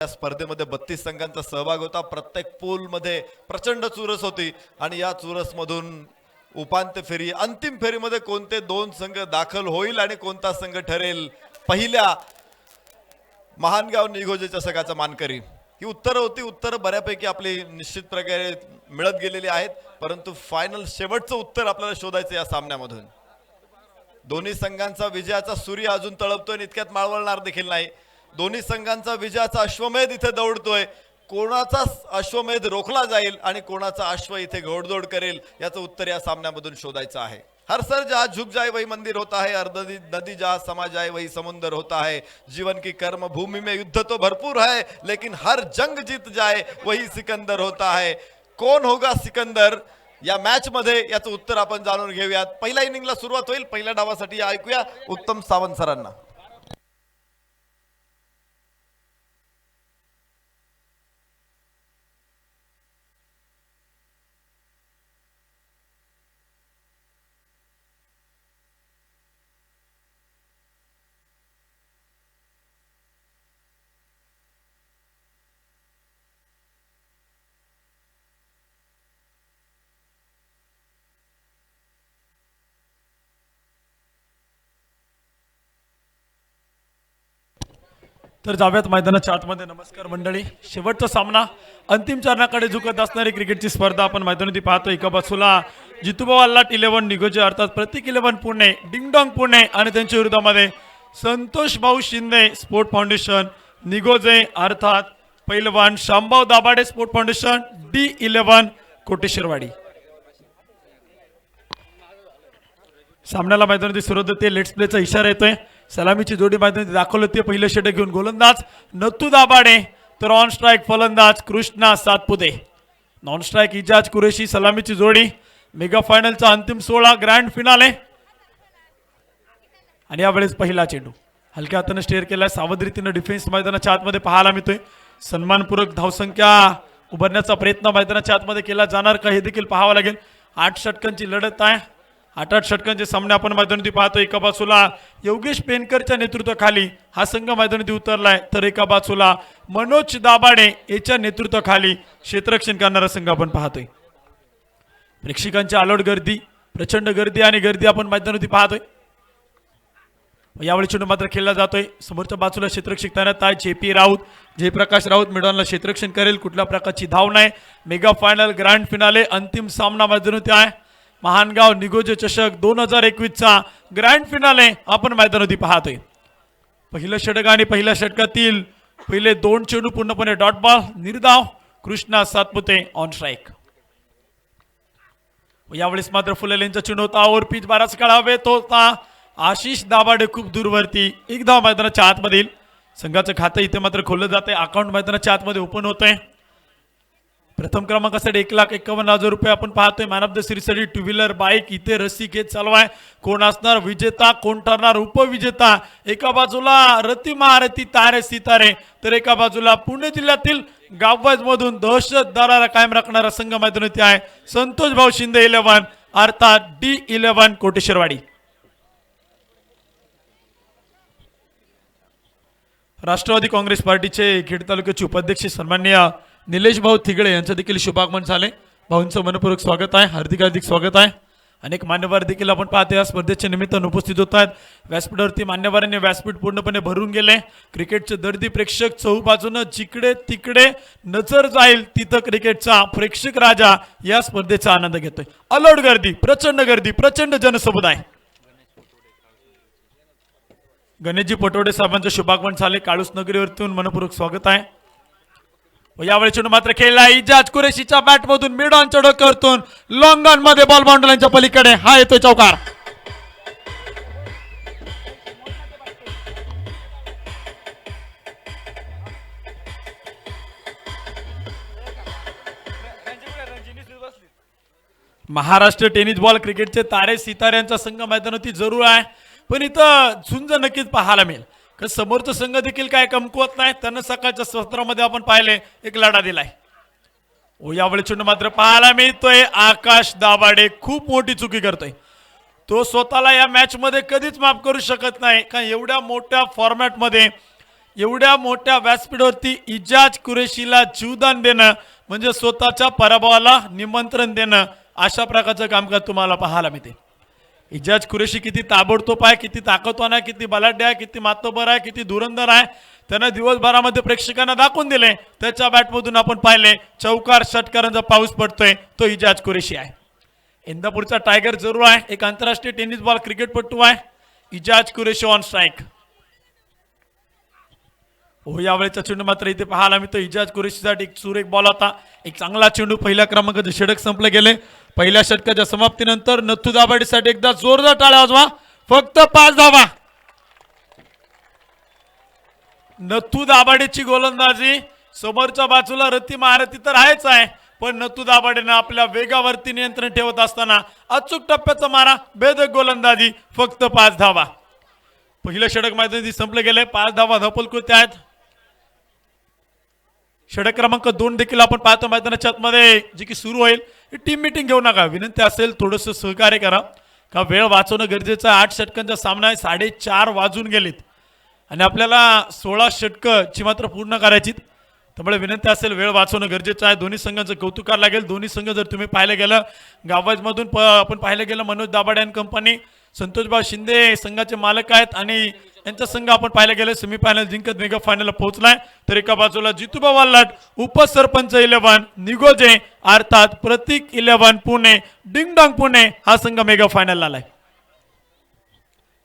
या स्पर्धेमध्ये 32 संघांचा सहभाग होता। प्रत्येक पूल मध्ये प्रचंड चुरस होती आणि या चुरस मधून उपांत्य फेरी अंतिम फेरीमध्ये कोणते दोन संघ दाखल होईल आणि कोणता संघ ठरेल पहिल्या महानगाव निगोजे चषकाचा मानकरी। ही उत्तर होती, उत्तर बऱ्यापैकी आपली निश्चित प्रकारे मिळत गेलेली आहेत, परंतु फायनल शेवटचं उत्तर आपल्याला शोधायचं या सामन्यामधून। दोन्ही संघांचा विजयाचा सूर्य अजून तळपतोय, इतक्यात मावळणार देखील नाही। दोन्ही संघांचा विजयाचा अश्वमेध इथे दौडतोय। कोणाचा अश्वमेध रोखला जाईल आणि कोणाचा अश्व इथे घोडदौड करेल याचं उत्तर या सामन्यामधून शोधायचं आहे। हर सर जहाँ झुक जाए वही मंदिर होता है, हर नदी जहाँ समा जाए वही समुंदर होता है। जीवन की कर्म भूमि में युद्ध तो भरपूर है, लेकिन हर जंग जीत जाए वही सिकंदर होता है। कोण होगा सिकंदर या मॅच मध्ये याचं उत्तर आपण जाणून घेऊयात। पहिल्या इनिंगला सुरुवात होईल। पहिल्या डावासाठी ऐकूया उत्तम सावंत सरांना। तर जाऊयात मैदानाच्या आतमध्ये। नमस्कार मंडळी, शेवटचा सामना अंतिम चरणाकडे झुकत असणारी क्रिकेटची स्पर्धा आपण मैदानात पाहतो। एका बाजूला जितूभाऊ अल्लाट 11 निगोजे अर्थात प्रतीक 11 पुणे, डिंगडॉंग पुणे आणि त्यांच्या विरोधामध्ये संतोष भाऊ शिंदे स्पोर्ट फाउंडेशन निगोजे अर्थात पैलवान Shambhau Dabhade sport foundation D11 कोटेश्वरवाडी। सामन्याला मैदानात सुरुवात होते। लेट्स प्लेचा इशारा येतोय। सलामीची जोडी मैदानात दाखल होते। पहिले षटक घेऊन गोलंदाज नत्तू दाभाडे, तर ऑन स्ट्राइक फलंदाज कृष्णा सातपुते। Non strike Ijaz Qureshi. सलामीची जोडी मेगा फायनलचा अंतिम 16 ग्रँड फिनाले आणि यावेळेस पहिला चेंडू हलक्या हाताने स्टेअर केला। सावध रीतीने डिफेन्स मैदानाच्या आतमध्ये पाहायला मिळतोय। सन्मानपूर्वक धावसंख्या उभारण्याचा प्रयत्न मैदानाच्या आतमध्ये केला जाणार का हे देखील पाहावं लागेल। 8 षटकांची लढत आहे। 8 षटकांचे सामने आपण मैदानात पाहतो। एका बाजूला योगेश पेनकरच्या नेतृत्वाखाली हा संघ मैदानात उतरलाय, तर एका बाजूला मनोज दाभाडे याच्या नेतृत्वाखाली क्षेत्ररक्षण करणारा संघ आपण पाहतोय। प्रेक्षकांची आलोट गर्दी, प्रचंड गर्दी आणि गर्दी आपण मैदानात पाहतोय। यावेळी चेंडू मात्र खेळला जातोय। समोरच्या बाजूला क्षेत्ररक्षक तैनात आहे JP राऊत, जयप्रकाश राऊत मिडॉनला क्षेत्ररक्षण करेल। कुठल्या प्रकारची धाव नाही। मेगा फायनल ग्रँड फिनाले अंतिम सामना मैदानात आहे। महानगाव निगोजे चषक 2021 चा ग्रँड फिनाले आपण मैदानात पाहतोय। पहिलं षटक आणि पहिल्या षटकातील पहिले 2 चेंडू पूर्णपणे डॉट बॉल निर्धाव। Krishna Satpute on strike. यावेळेस मात्र फुलेलेंचा चेंडू होता और पिच बराच काळ हवेत होता। आशिष दाभाडे खूप दूरवरती एकदा मैदानाच्या आतमधील संघाचं खातं इथे मात्र खोललं जाते। अकाउंट मैदानाच्या आतमध्ये ओपन होतंय। प्रथम क्रमांकासाठी 1,51,000 रुपये आपण पाहतोय। मॅन ऑफ द सिरीजसाठी 2 व्हीलर बाईक इथे रस्सी खेच चालू आहे। कोण असणार विजेता, कोण ठरणार उपविजेता। एका बाजूला रती महारथी तारे सितारे, तर एका बाजूला पुणे जिल्ह्यातील गाववाज मधून दहशत दरारा कायम राखणारा संघ मैदानात आहे। संतोष भाऊ शिंदे 11 अर्थात D11 कोटेश्वरवाडी। राष्ट्रवादी काँग्रेस पार्टीचे खेड तालुक्याचे उपाध्यक्ष सन्माननीय निलेश भाऊ थिगळे यांचं देखील शुभागमन झाले। भाऊंचं मनपूर्वक स्वागत आहे, हार्दिक स्वागत आहे। अनेक मान्यवर देखील आपण पाहतो या स्पर्धेच्या निमित्तानं उपस्थित होत आहेत। व्यासपीठावरती मान्यवरांनी व्यासपीठ पूर्णपणे भरून गेले। क्रिकेटचे दर्दी प्रेक्षक चहूबाजूनं जिकडे तिकडे नजर जाईल तिथं क्रिकेटचा प्रेक्षक राजा या स्पर्धेचा आनंद घेतोय। अलोट गर्दी, प्रचंड जनसमुदाय। गणेशजी पटोडे साहेबांचं शुभागमन झाले। काळूस नगरीवरतून मनपूर्वक स्वागत आहे। यावेळी चेंडू मात्र खेळला इजाज कुरेशीच्या बॅट मधून मिड ऑनच्या डोक्यावरतून लॉंग ऑन मध्ये बॉल बाउंड्रीच्या पलीकडे हा येतोय चौकार। महाराष्ट्र टेनिस बॉल क्रिकेटचे तारे सिताऱ्यांचा संघ मैदानात जरूर आहे, पण इथं झुंज नक्कीच पाहायला मिळेल। समोरचा संघ देखील काय कमकुवत नाही। त्यांना सकाळच्या सत्रामध्ये आपण पाहिले एक लढा दिलाय। यावेळी चेंडू मात्र पाहायला मिळतोय आकाश दाभाडे खूप मोठी चुकी करतोय। तो स्वतःला या मॅच मध्ये कधीच माफ करू शकत नाही, कारण एवढ्या मोठ्या फॉर्मॅट मध्ये एवढ्या मोठ्या व्यासपीठावरती इजाज कुरेशीला जीवदान देणं म्हणजे स्वतःच्या पराभवाला निमंत्रण देणं, अशा प्रकारचं कामकाज तुम्हाला पाहायला मिळते. इजाज कुरेशी किती ताबडतोब आहे, किती ताकदवान आहे, किती बलाढ्य आहे, किती मातबर आहे, किती धुरंधर आहे, त्यानं दिवसभरामध्ये प्रेक्षकांना दाखवून दिले. त्याच्या बॅटमधून आपण पाहिले चौकार षटकारांचा पाऊस पडतोय, तो इजाज कुरेशी आहे. इंदापूरचा टायगर जरूर आहे, एक आंतरराष्ट्रीय टेनिस बॉल क्रिकेटपटू आहे. Ijaz Qureshi on strike. हो, यावेळेचा चेंडू मात्र इथे पाहायला मिळतो. इजाज कुरेशीसाठी एक सुरेख बॉल होता, एक चांगला चेंडू. पहिल्या क्रमांकाचे षटक संपले गेले. पहिल्या षटकाच्या समाप्तीनंतर नथू दाभाडेसाठी एकदा जोरदार टाळ्या वाजवा. फक्त 5 धावा. नथू दाभाडेची गोलंदाजी. समोरच्या बाजूला रती महारथी तर आहेच आहे, पण नथू दाभाडेनं आपल्या वेगावरती नियंत्रण ठेवत असताना अचूक टप्प्याचा मारा, भेदक गोलंदाजी, फक्त 5 धावा. पहिलं षटक मैदानी संपले गेले. 5 धावा धपलकृती आहेत. षटक क्रमांक 2 देखील आपण पाहतो मैदानाच्या आतमध्ये जी की सुरू होईल. टीम मीटिंग घेऊ नका, विनंती असेल थोडंसं सहकार्य करा, का वेळ वाचवणं गरजेचं आहे. 8 षटकांचा सामना आहे, 4:30 वाजून गेलेत आणि आपल्याला 16 षटकं मात्र पूर्ण करायची. त्यामुळे विनंती असेल वेळ वाचवणं गरजेचं आहे. दोन्ही संघांचं कौतुक करावं लागेल. दोन्ही संघ जर तुम्ही पाहिलं गेलं, गावाजमधून आपण पाहिलं गेलं मनोज दाभाडे अँड कंपनी, संतोषभाऊ शिंदे संघाचे मालक आहेत आणि यांचा संघ आपण पाहिलं गेलं सेमीफायनल जिंकत मेगा फायनलला पोहोचलाय. तर एका बाजूला जितूबा वाल्लाट, उपसरपंच 11 निगोजे अर्थात प्रतीक 11 पुणे, डिंगडॉंग पुणे हा संघ मेगा फायनलला आलाय.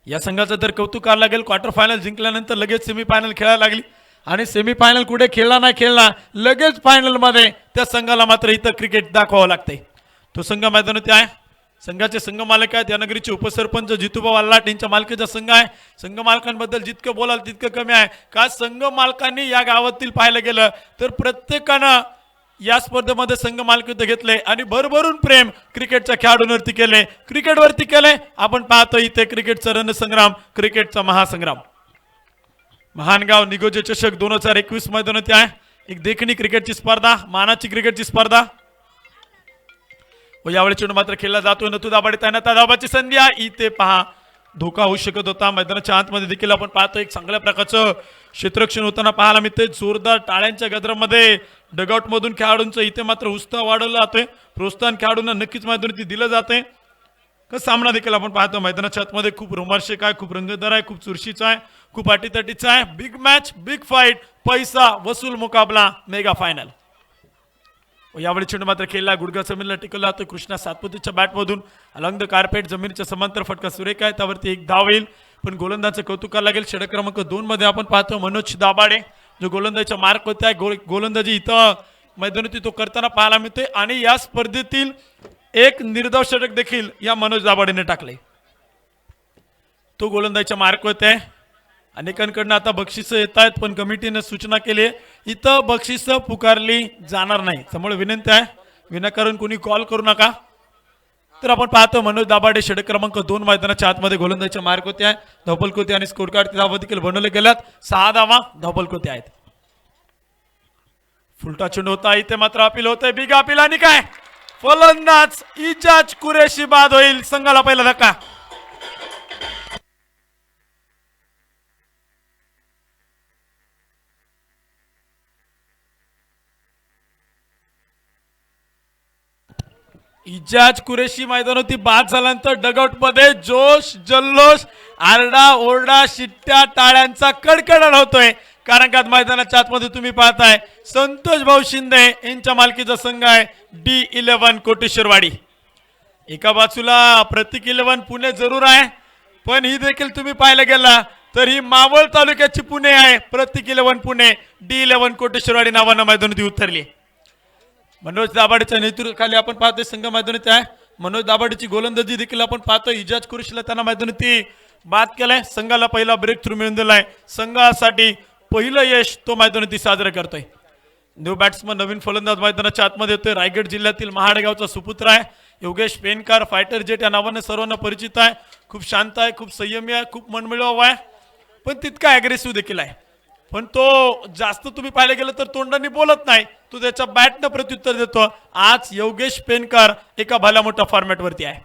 या संघाचं तर कौतुक करावं लागेल. क्वार्टर फायनल जिंकल्यानंतर लगेच सेमीफायनल खेळायला लागली आणि सेमीफायनल कुठे खेळला नाही खेळला, लगेच फायनल मध्ये त्या संघाला मात्र इथं क्रिकेट दाखवावं लागते. तो संघ मैदानात आहे. संघाचे संघ मालक आहेत या नगरीचे उपसरपंच जितूबा वाल्लाट यांच्या मालकीचा संघ आहे. संघ मालकांबद्दल जितकं बोलाल तितकं कमी आहे, का संघ मालकांनी या गावातील पाहायला गेलं तर प्रत्येकानं या स्पर्धेमध्ये संघ मालकीत घेतले आणि भरभरून प्रेम क्रिकेटच्या खेळाडूंवरती केले, क्रिकेटवरती केले. आपण पाहतो इथे क्रिकेटचा रणसंग्राम, क्रिकेटचा महासंग्राम. महानगाव निगोजे चषक 2021 मैदानात आहे. एक देखणी क्रिकेटची स्पर्धा, मानाची क्रिकेटची स्पर्धा. व यावेळी चेंडू मात्र खेळला जातोय. नथू दाभाडे तैनात धावाची संधी आहे. इथे पहा धोका होऊ शकत होता. मैदानाच्या आतमध्ये देखील आपण पाहतो एक चांगल्या प्रकारचं क्षेत्ररक्षण होताना पाहायला मिळते. जोरदार टाळ्यांच्या गजरामध्ये डगआउट मधून खेळाडूंचं इथे मात्र उत्साह वाढवला जातोय. प्रोत्साहन खेळाडूंना नक्कीच मैदानात दिलं जाते. सामना देखील आपण पाहतो मैदानाच्या आतमध्ये खूप रोमांचक आहे, खूप रंगतदार आहे, खूप चुरशीचा आहे, खूप अटीतटीचा आहे. बिग मॅच, बिग फाईट, पैसा वसूल मुकाबला, मेगा फायनल. यावेळी चेंडू मात्र खेळला गुडघा जमिनीला टिकवला जातो. कृष्णा सातपुतेच्या बॅटमधून अलॉंग द कार्पेट जमिनीच्या समांतर फटका सुरेख आहे. त्यावरती एक धाव येईल, पण गोलंदाजचं कौतुक करावं लागेल. षटक क्रमांक 2 मध्ये आपण पाहतो मनोज दाभाडे जो गोलंदाजीचा मार्क होता आहे. गोलंदाजी इथं मैदानात तो करताना पाहायला मिळते आणि या स्पर्धेतील एक निर्धाव षटक देखील या मनोज दाभाडेने टाकले. तो गोलंदाजीचा मार्क होत आहे. अनेकांकडनं आता बक्षिसं येत आहेत, पण कमिटीने सूचना केली इथं बक्षिसं पुकारली जाणार नाही. त्यामुळे विनंती आहे विनाकारण कोणी कॉल करू नका. तर आपण पाहतो मनोज दाभाडे षटक क्रमांक 2 मैदानाच्या आतमध्ये गोलंदाजीचा मार्क होते आहे. धावपलकृती आणि स्कोर कार्ड धावा देखील बनवले गेल्यात. 6 धावा धावपलकृती आहेत. फुलटा चेंडू होता इथे मात्र अपील होतंय. बिग अपील आणि काय फलंदाज इजाज कुरेशी बाद होईल. संघाला पहिला धक्का. इजाज कुरेशी मैदानावरती बाद झाल्यानंतर डगआउट मध्ये जोश जल्लोष, आरडा ओरडा, शिट्ट्या टाळ्यांचा कडकडाट होतोय. कारण का मैदानाच्या आतमध्ये तुम्ही पाहताय संतोष भाऊ शिंदे यांच्या मालकीचा संघ आहे D11 कोटेश्वरवाडी. एका बाजूला प्रतीक 11 पुणे जरूर आहे, पण ही देखील तुम्ही पाहायला गेला तर ही मावळ तालुक्याची पुणे आहे. प्रतीक 11 पुणे, D11 कोटेश्वरवाडी नावानं मैदानावरती उतरली. मनोज दाभाडेच्या नेतृत्वाखाली आपण पाहतोय संघ मैदानात आहे. मनोज दाभाडेची गोलंदाजी देखील आपण पाहतोय. इजाज कुरेशीला त्यांना मैदानावरती बाद केलाय. संघाला पहिला ब्रेक थ्रू मिळून दिलाय. संघासाठी पहिलं यश तो मैदानावरती साजरा करतोय. न्यू बॅट्समन नवीन फलंदाज मैदानाच्या आतमध्ये येतोय. रायगड जिल्ह्यातील महाडगावचा सुपुत्र आहे योगेश पेनकार. फायटर जेट या नावाने सर्वांना परिचित आहे. खूप शांत आहे, खूप संयमी आहे, खूप मनमिळावू आहे, पण तितका ॲग्रेसिव्ह देखील आहे. पण तो जास्त तुम्ही पाहिलं गेलं तर तोंडाने बोलत नाही, तो त्याच्या बॅटनं प्रत्युत्तर देतो. आज योगेश पेनकर एका भल्या मोठ्या फॉर्मॅटवरती आहे.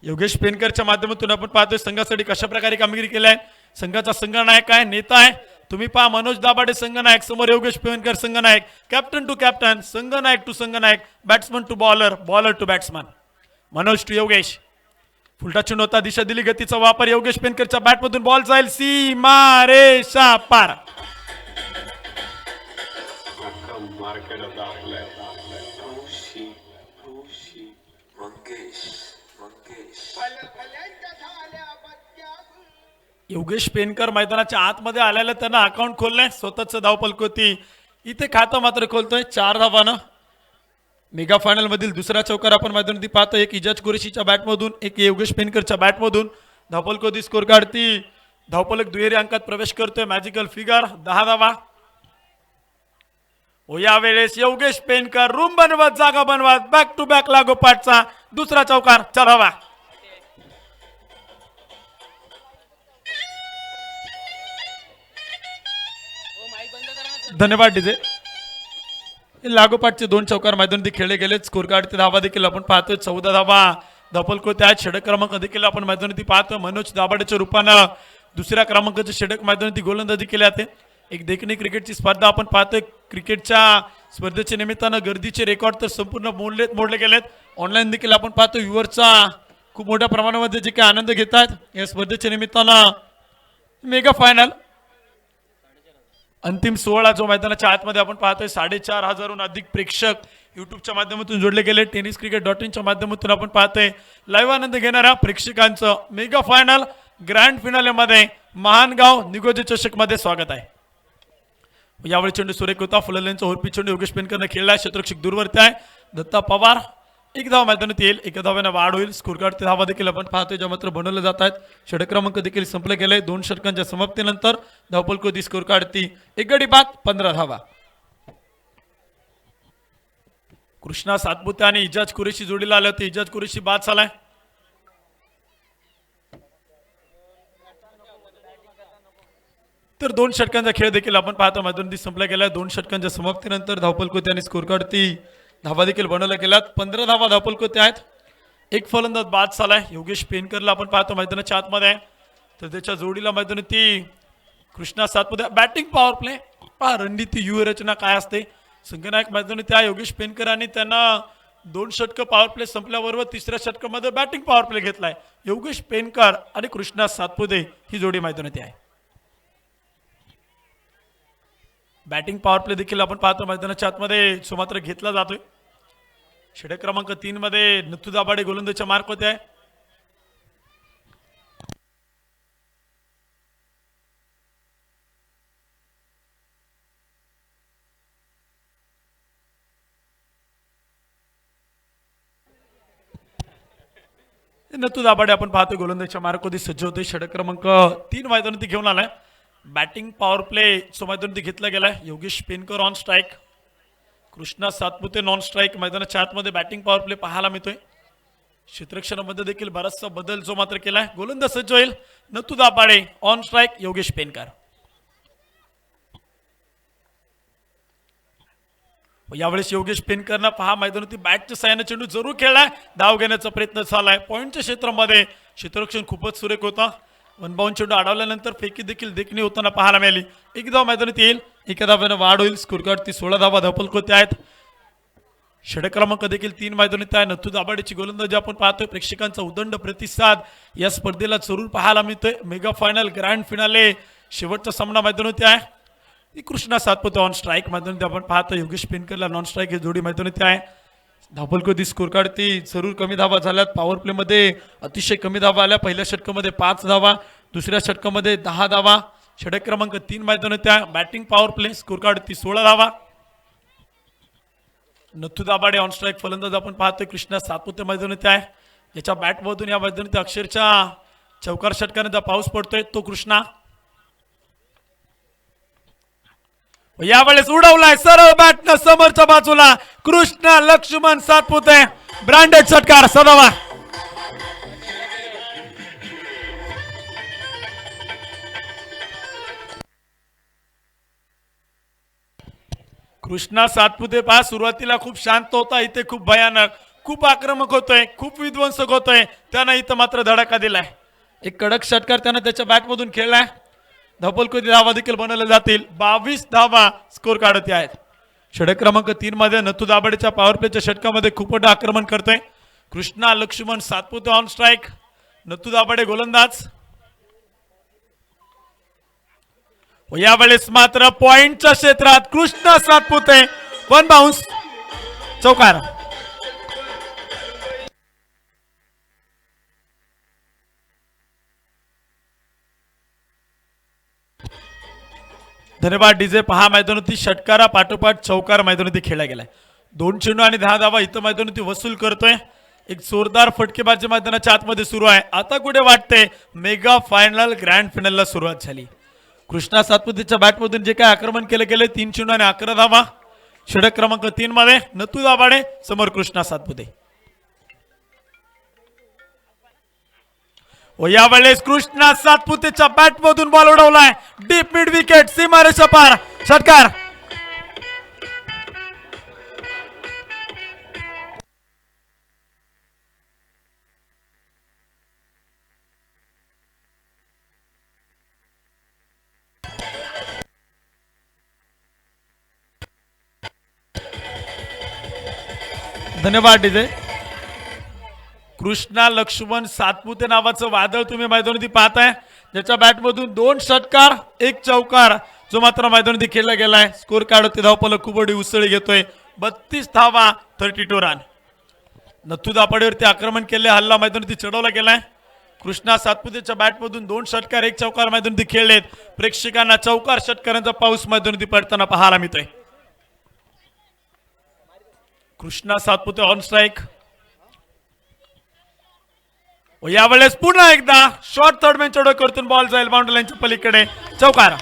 योगेश पेनकरच्या माध्यमातून आपण पाहतोय संघासाठी कशा प्रकारे कामगिरी केली आहे. संघाचा संघनायक आहे, नेता आहे. तुम्ही पहा मनोज दाभाडे संघनायक, समोर योगेश पेवणकर संघनायक, कॅप्टन टू कॅप्टन, संघनायक टू संघनायक, batsman to bowler, bowler to batsman. Manoj to Yogesh, फुलटा चेंडू होता, दिशा दिली, गतीचा वापर, योगेश पेनकरच्या बॅटमधून बॉल जाईल सीमा रेषा पार. योगेश पेनकर मैदानाच्या आतमध्ये आलेलं, त्यांना अकाउंट खोललंय, स्वतःच धावपलकोती इथे खातं मात्र खोलतोय 4 धावानं. मेगा फायनल मधील दुसरा चौकार आपण मैदानात पाहतो. एक इजाज कुरेशीच्या बॅटमधून, एक योगेश पेनकरच्या बॅटमधून धावपलकोती स्कोर काढती. धावपलक दुहेरी अंकात प्रवेश करतोय, मॅजिकल फिगर 10 धावा. यावेळेस योगेश पेनकर रूम बनवत, जागा बनवत, बॅक टू बॅक लागोपाठचा दुसरा चौकार 4 धावा. धन्यवाद डीजे. लागोपाठचे 2 चौकार मैदानात खेळले गेले. स्कोर कार्डचे धावा देखील आपण पाहतोय 14 धावा. धपलकोते आहेत, षटक क्रमांक देखील आपण मैदानात पाहतो. मनोज दाभाडेच्या रूपानं दुसऱ्या क्रमांकाचे षटक मैदानात गोलंदाजी केली जाते. एक देखणी क्रिकेटची स्पर्धा आपण पाहतोय. क्रिकेटच्या स्पर्धेच्या निमित्तानं गर्दीचे रेकॉर्ड तर संपूर्ण मोडले गेलेत. ऑनलाईन देखील आपण पाहतो व्ह्यूअरचा खूप मोठ्या प्रमाणामध्ये जे काही आनंद घेत आहेत या स्पर्धेच्या निमित्तानं. मेगा फायनल अंतिम 16 जो मैदानाच्या आतमध्ये आपण पाहतोय. 4,500हून अधिक प्रेक्षक युट्यूबच्या माध्यमातून जोडले गेले. tenniscricket.in माध्यमातून आपण पाहतोय लाईव्ह आनंद घेणाऱ्या प्रेक्षकांचं मेगा फायनल ग्रँड फिनालेमध्ये महानगाव निगोजे चषक मध्ये स्वागत आहे. यावेळी चेंडू सुरेख होता, फुललेंचा होरपी चेंडू योगेश पेनकरने खेळला. क्षेत्ररक्षक दूरवरती आहे, दत्ता पवार. एक धाव मैदानात येईल, एका धाव्याने वाढ होईल. स्कोर कार्डचे धावा देखील आपण पाहतोय ज्या मात्र बनवले जात आहेत. षटक क्रमांक देखील संपले गेले. 2 षटकांच्या समाप्तीनंतर धावपलकोती स्कोर काढती 1 गडी बाद 15 धावा. कृष्णा सातपुते आणि इजाज कुरेशी जोडीला आले होते. इजाज कुरेशी बाद झालाय. तर 2 षटकांचा खेळ देखील आपण पाहतो मैदानात संपला गेला. 2 षटकांच्या समाप्तीनंतर धावपलकोती आणि स्कोर काढती धावा देखील बनवल्या गेल्यात. 15 धावा धावपलकोती आहेत. एक फलंदाज बाद झालाय. योगेश पेनकरला आपण पाहतो मैदानाच्या आतमध्ये, तर त्याच्या जोडीला मैदानात Krishna Satpute. Batting power play पहा, रणनीती व्यूहरचना काय असते. संघनायक मैदानात त्या योगेश पेनकर आणि त्यांना 2 षटक पॉवर प्ले संपल्याबरोबर तिसऱ्या षटकामध्ये बॅटिंग पॉवर प्ले घेतलाय. योगेश पेनकर आणि कृष्णा सातपुते ही जोडी मैदानात आहे. बॅटिंग पॉवर प्ले देखील आपण पाहतो मैदानाच्या आतमध्ये सुमात्र घेतला जातोय. षटक क्रमांक 3 मध्ये नथू दाभाडे गोलंदाजीच्या मार्क होते आहे. नथू दाभाडे आपण पाहतो गोलंदाजीच्या मार्क होती, सज्ज होते. षटक क्रमांक 3 मैदानात घेऊन आलाय. बॅटिंग पॉवर प्ले मैदानात घेतला गेलाय. Yogesh Penkar on strike, Krishna Satpute non strike. मैदानाच्या आतमध्ये बॅटिंग पॉवर प्ले पाहायला मिळतोय. क्षेत्ररक्षणामध्ये देखील बराचसा बदल जो मात्र केलाय. गोलंदाज सज्ज होईल. Nathu Dabhade on strike, Yogesh पेनकर. यावेळेस योगेश पेनकरनं पहा मैदानात बॅटच्या साहाय्याने चेंडू जरूर खेळलाय. धाव घेण्याचा प्रयत्न झालाय. पॉईंटच्या क्षेत्रामध्ये क्षेत्ररक्षण खूपच सुरेख होता. 1 बाउंड चेंडू अडवल्यानंतर फेकी देखील देखणी होताना पाहायला मिळाली. एक धाव मैदानात येईल, एका धाव्यानं वाढ होईल. स्कोर कार्ड 16 धावा धावपलकोते आहेत. षटक क्रमांक देखील 3 मैदानात आहे. नथू दाभाडेची गोलंदाजी आपण पाहतोय. प्रेक्षकांचा उदंड प्रतिसाद या स्पर्धेला जरूर पाहायला मिळतोय. मेगा फायनल ग्रँड फिनाले शेवटचा सामना मैदानात आहे. कृष्णा सातपुते ऑन स्ट्राईक मैदानात आपण पाहतो. योगेश पेनकरला नॉन स्ट्राईक ही जोडी मैदानात आहे. धावपलकोती स्कोर कार्ड जरूर कमी धावा झाल्यात. पॉवर प्ले मध्ये अतिशय कमी धावा आल्या. पहिल्या षटकामध्ये 5 धावा, दुसऱ्या षटकामध्ये 10 धावा. षटक क्रमांक 3 मैदानात आहे. Batting power play score card 16 धावा. नथू दाभाडे ऑन स्ट्राईक फलंदाज आपण पाहतोय. कृष्णा सातपुते मैदानात आहे. याच्या बॅटमधून या मैदानात अक्षरशः चौकार षटकाने पाऊस पडतोय तो कृष्णा. यावेळेस उडवलाय सरळ बॅटनं समोरच्या बाजूला. कृष्णा लक्ष्मण सातपुते ब्रँडेड षटकार सदावा. कृष्णा सातपुते पहा सुरुवातीला खूप शांत होता, इथे खूप भयानक, खूप आक्रमक होतोय, खूप विध्वंसक होतोय. त्यानं इथं मात्र धडाका दिलाय. एक कडक षटकार त्यानं त्याच्या बॅटमधून खेळलाय. धावपलकोती धावा देखील बनवल्या जातील. 22 धावा स्कोर काढत आहेत. षटक क्रमांक 3 मध्ये नथू दाभाडेच्या पॉवर प्लेच्या षटकामध्ये खूप मोठं आक्रमण करतोय. Krishna Laxman Satpute on strike. नथू दाभाडे गोलंदाज. यावेळेस मात्र पॉइंटच्या क्षेत्रात कृष्णा सातपुते वन बाउन्स चौकार. धन्यवाद डीजे. पहा मैदानावरती षटकारा पाठोपाठ चौकार मैदानावरती खेळला गेलाय. 2 चेंडू आणि 10 धावा इथं मैदानावरती वसूल करतोय. एक जोरदार फटकेबाजी मैदानाच्या आतमध्ये सुरू आहे. आता कुठे वाटते मेगा फायनल ग्रँड फायनलला सुरुवात झाली. कृष्णा सातपुतेच्या बॅटमधून जे काय आक्रमण केले गेले 3 चेंडू आणि 11 धावा. षटक क्रमांक 3 मध्ये नथू दाभाडे समोर कृष्णा सातपुते. व यावेळेस कृष्णा सातपुतेच्या बॅटमधून बॉल उडवलाय. डीप मिड विकेट सीमारेषा पार. षटकार. धन्यवाद डीजे. कृष्णा लक्ष्मण सातपुते नावाचं वादळ तुम्ही मैदानावरती पाहताय, ज्याच्या बॅटमधून 2 षटकार 1 चौकार जो मात्र मैदानावरती खेळला गेलाय. स्कोर कार्ड होते धावपलक खूप मोठी उसळी घेतोय. 32 धावा 32 रन. नथू दाभाडेवरती आक्रमण केले, हल्ला मैदानावरती चढवला गेलाय. कृष्णा सातपुतेच्या बॅटमधून 2 षटकार 1 चौकार मैदानावरती खेळलेत. प्रेक्षकांना चौकार षटकारांचा पाऊस मैदानावरती पडताना पाहायला मिळतोय. Krishna Satpute on strike. यावेळेस पुन्हा एकदा शॉर्ट थर्ड मॅन चढ करतून बॉल जाईल बाउंड्री लाईनच्या पलीकडे. चौकार.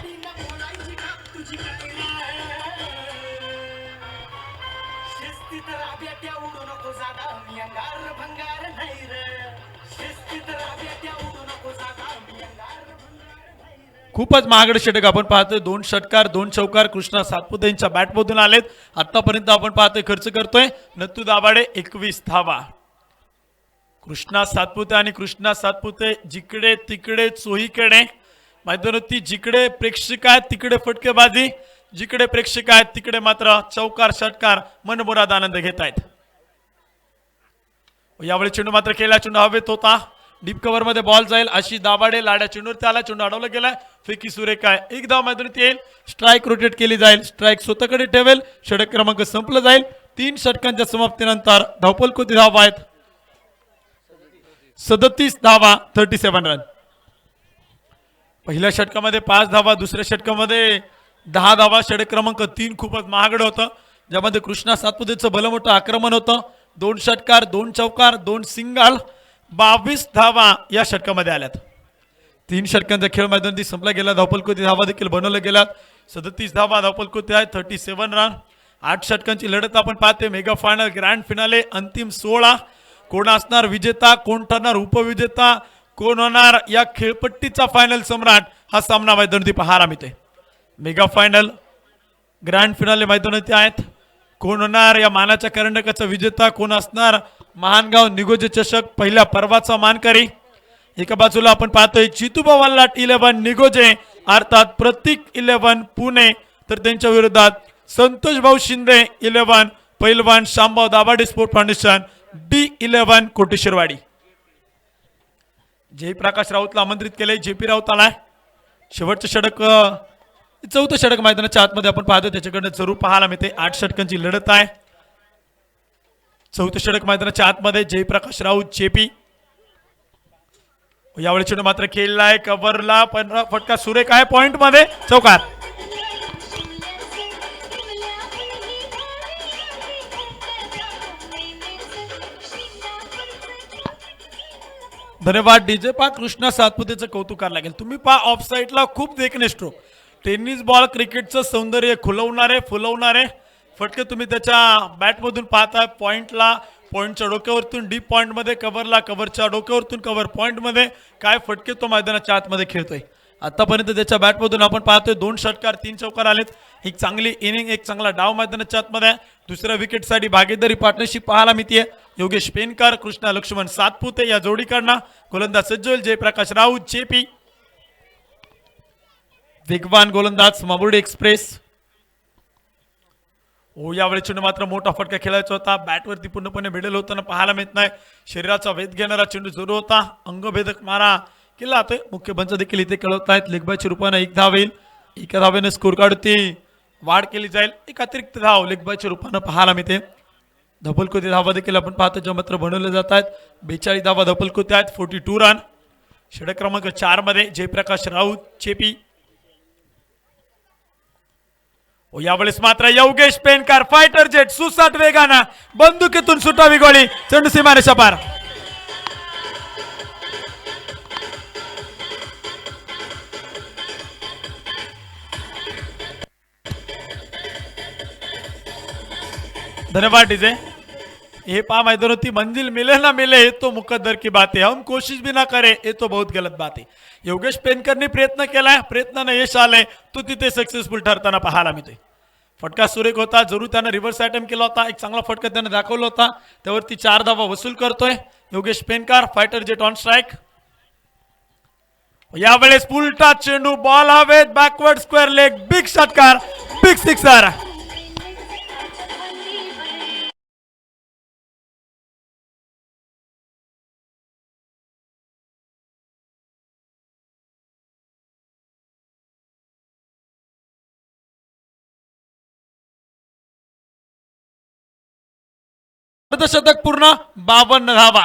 खूपच महागडे षटक आपण पाहतोय. 2 षटकार 2 चौकार कृष्णा सातपुते यांच्या बॅटमधून आलेत. आतापर्यंत आपण पाहतोय खर्च करतोय नथू दाभाडे 21 धावा. कृष्णा सातपुते आणि कृष्णा सातपुते जिकडे तिकडे चोहीकडे मैदानावरती जिकडे प्रेक्षक आहेत तिकडे फटकेबाजी, जिकडे प्रेक्षक आहेत तिकडे मात्र चौकार षटकार मनमुराद आनंद घेत आहेत. यावेळी चेंडू मात्र खेळला, चेंडू हवेत होता. डीप कव्हर मध्ये बॉल जाईल अशी दाभाडे लाड्या चेंडूवरती आला, चेंडू अडवला गेलाय. फेकी सुरेख आहे. एक धाव मैदानावरती येईल. स्ट्राईक रोटेट केली जाईल. स्ट्राईक स्वतःकडे ठेवेल. षटक क्रमांक संपलं जाईल. 3 षटकांच्या समाप्तीनंतर धावपलकोती धावा आहेत 37 धावा 37 रन. पहिल्या षटकामध्ये 5 धावा, दुसऱ्या षटकामध्ये 10 धावा. षटक क्रमांक 3 खूपच महागडं होतं, ज्यामध्ये कृष्णा सातपुतेचं भलं मोठं आक्रमण होतं. 2 षटकार 2 चौकार 2 सिंगल 22 धावा या षटकामध्ये आल्यात. 3 षटकांचा खेळ मैदानावरती संपला गेला. धावपलकोती धावा देखील बनवल्या गेल्यात. 37 धावा धावपलकोती आहे 37 रन. 8 षटकांची लढत आपण पाहते. मेगा फायनल ग्रँड फिनाले अंतिम 16. कोण असणार विजेता, कोण ठरणार उपविजेता, कोण होणार या खेळपट्टीचा फायनल सम्राट, हा सामना मैदानावरती पाहायला मिळते. मेगा फायनल ग्रँड फिनाले मैदानावरती आहेत. कोण होणार या मानाच्या करंडकाचा विजेता, कोण असणार महानगाव निगोजे चषक पहिल्या पर्वाचा मानकरी. एका बाजूला आपण पाहतोय चितुबा वल्लाट 11 निगोजे अर्थात प्रतीक 11 पुणे, तर त्यांच्या विरोधात संतोष भाऊ शिंदे 11 पैलवान Shambhau Dabhade sport foundation D11 Koteshwarwadi. Jayprakash राऊतला आमंत्रित केले. JP राऊत आलाय. शेवटचं षटक 4थं षटक मैदानाच्या आतमध्ये आपण पाहतो, त्याच्याकडनं जरूर पाहायला मिळते. 8 षटकांची लढत आहे. 4थं षटक मैदानाच्या आतमध्ये जयप्रकाश राऊत JP. यावेळी चेंडू मात्र खेळलाय कव्हरला, 15 फटका सुरेख आहे. पॉइंट मध्ये चौकार. धन्यवाद डीजे. पा कृष्णा सातपुतेचं कौतुक करायला लागेल. तुम्ही पा ऑफ साईडला खूप देखणे स्ट्रोक. टेनिस बॉल क्रिकेटचं सौंदर्य खुलवणारे फुलवणारे फटके तुम्ही त्याच्या बॅटमधून पाहताय. पॉइंटला, पॉइंटच्या डोक्यावरतून डीप पॉइंटमध्ये, कव्हरला, कव्हरच्या डोक्यावरतून कव्हर पॉइंटमध्ये काय फटके तो मैदानाच्या आतमध्ये खेळतोय. आतापर्यंत त्याच्या बॅटमधून आपण पाहतोय 2 षटकार 3 चौकार आलेत. एक चांगली इनिंग, एक चांगला डाव मैदानाच्या आतमध्ये. दुसऱ्या विकेटसाठी भागीदारी पार्टनरशिप पाहायला मिळते. योगेश पेनकर, कृष्णा लक्ष्मण सातपुते या जोडीकडनं. गोलंदाज सज्ज होईल जयप्रकाश राऊत JP. वेगवान गोलंदाज माबुर्डी एक्सप्रेस. हो यावेळी चेंडू मात्र मोठा फटका खेळायचा होता. बॅटवरती पूर्णपणे भिडलेला होताना पाहायला मिळत नाही. शरीराचा वेध घेणारा चेंडू जोर होता. अंगभेदक मारा केला जातोय. मुख्य पंच देखील इथे कळवत आहेत. लेगबायच्या रूपाने 1 धाव येईल. एका धावेने स्कोर काढती वाढ केली जाईल. एक अतिरिक्त धाव लेगबायच्या रूपाने पाहायला मिळते. धपलकोती धावा देखील आपण पाहतो ज्या मात्र बनवले जात आहेत. 42 धावा धपलकोती आहेत. 42 रन. षटक क्रमांक 4 मध्ये जयप्रकाश राऊत चेपी. यावेळेस मात्र योगेश पेनकर फायटर जेट सुसाट वेगाना बंदुकीतून सुटावी गोळी चेंडू सीमारेषा पार. धन्यवाद डीजे. ये पा मैदान होती मंजिल मिले ना मिले तो मुकद्दर की बात है, हम कोशिश भी ना करे ये तो बहुत गलत बात है. योगेश पेनकरने प्रयत्न केलाय, प्रयत्नाने यश आलंय, तो तिथे सक्सेसफुल ठरताना पाहायला मिळतोय. फटका सुरेख होता. जरूर त्यानं रिव्हर्स अटेम्प्ट केला होता. एक चांगला फटका त्यानं दाखवला होता. त्यावरती 4 धावा वसूल करतोय Yogesh Penkar. Fighter jet on strike. यावेळेस उलटा चेंडू बॉल हवेत बॅकवर्ड स्क्वेअर लेग बिग षटकार बिग सिक्सर. अर्धशतक पूर्ण 52 धावा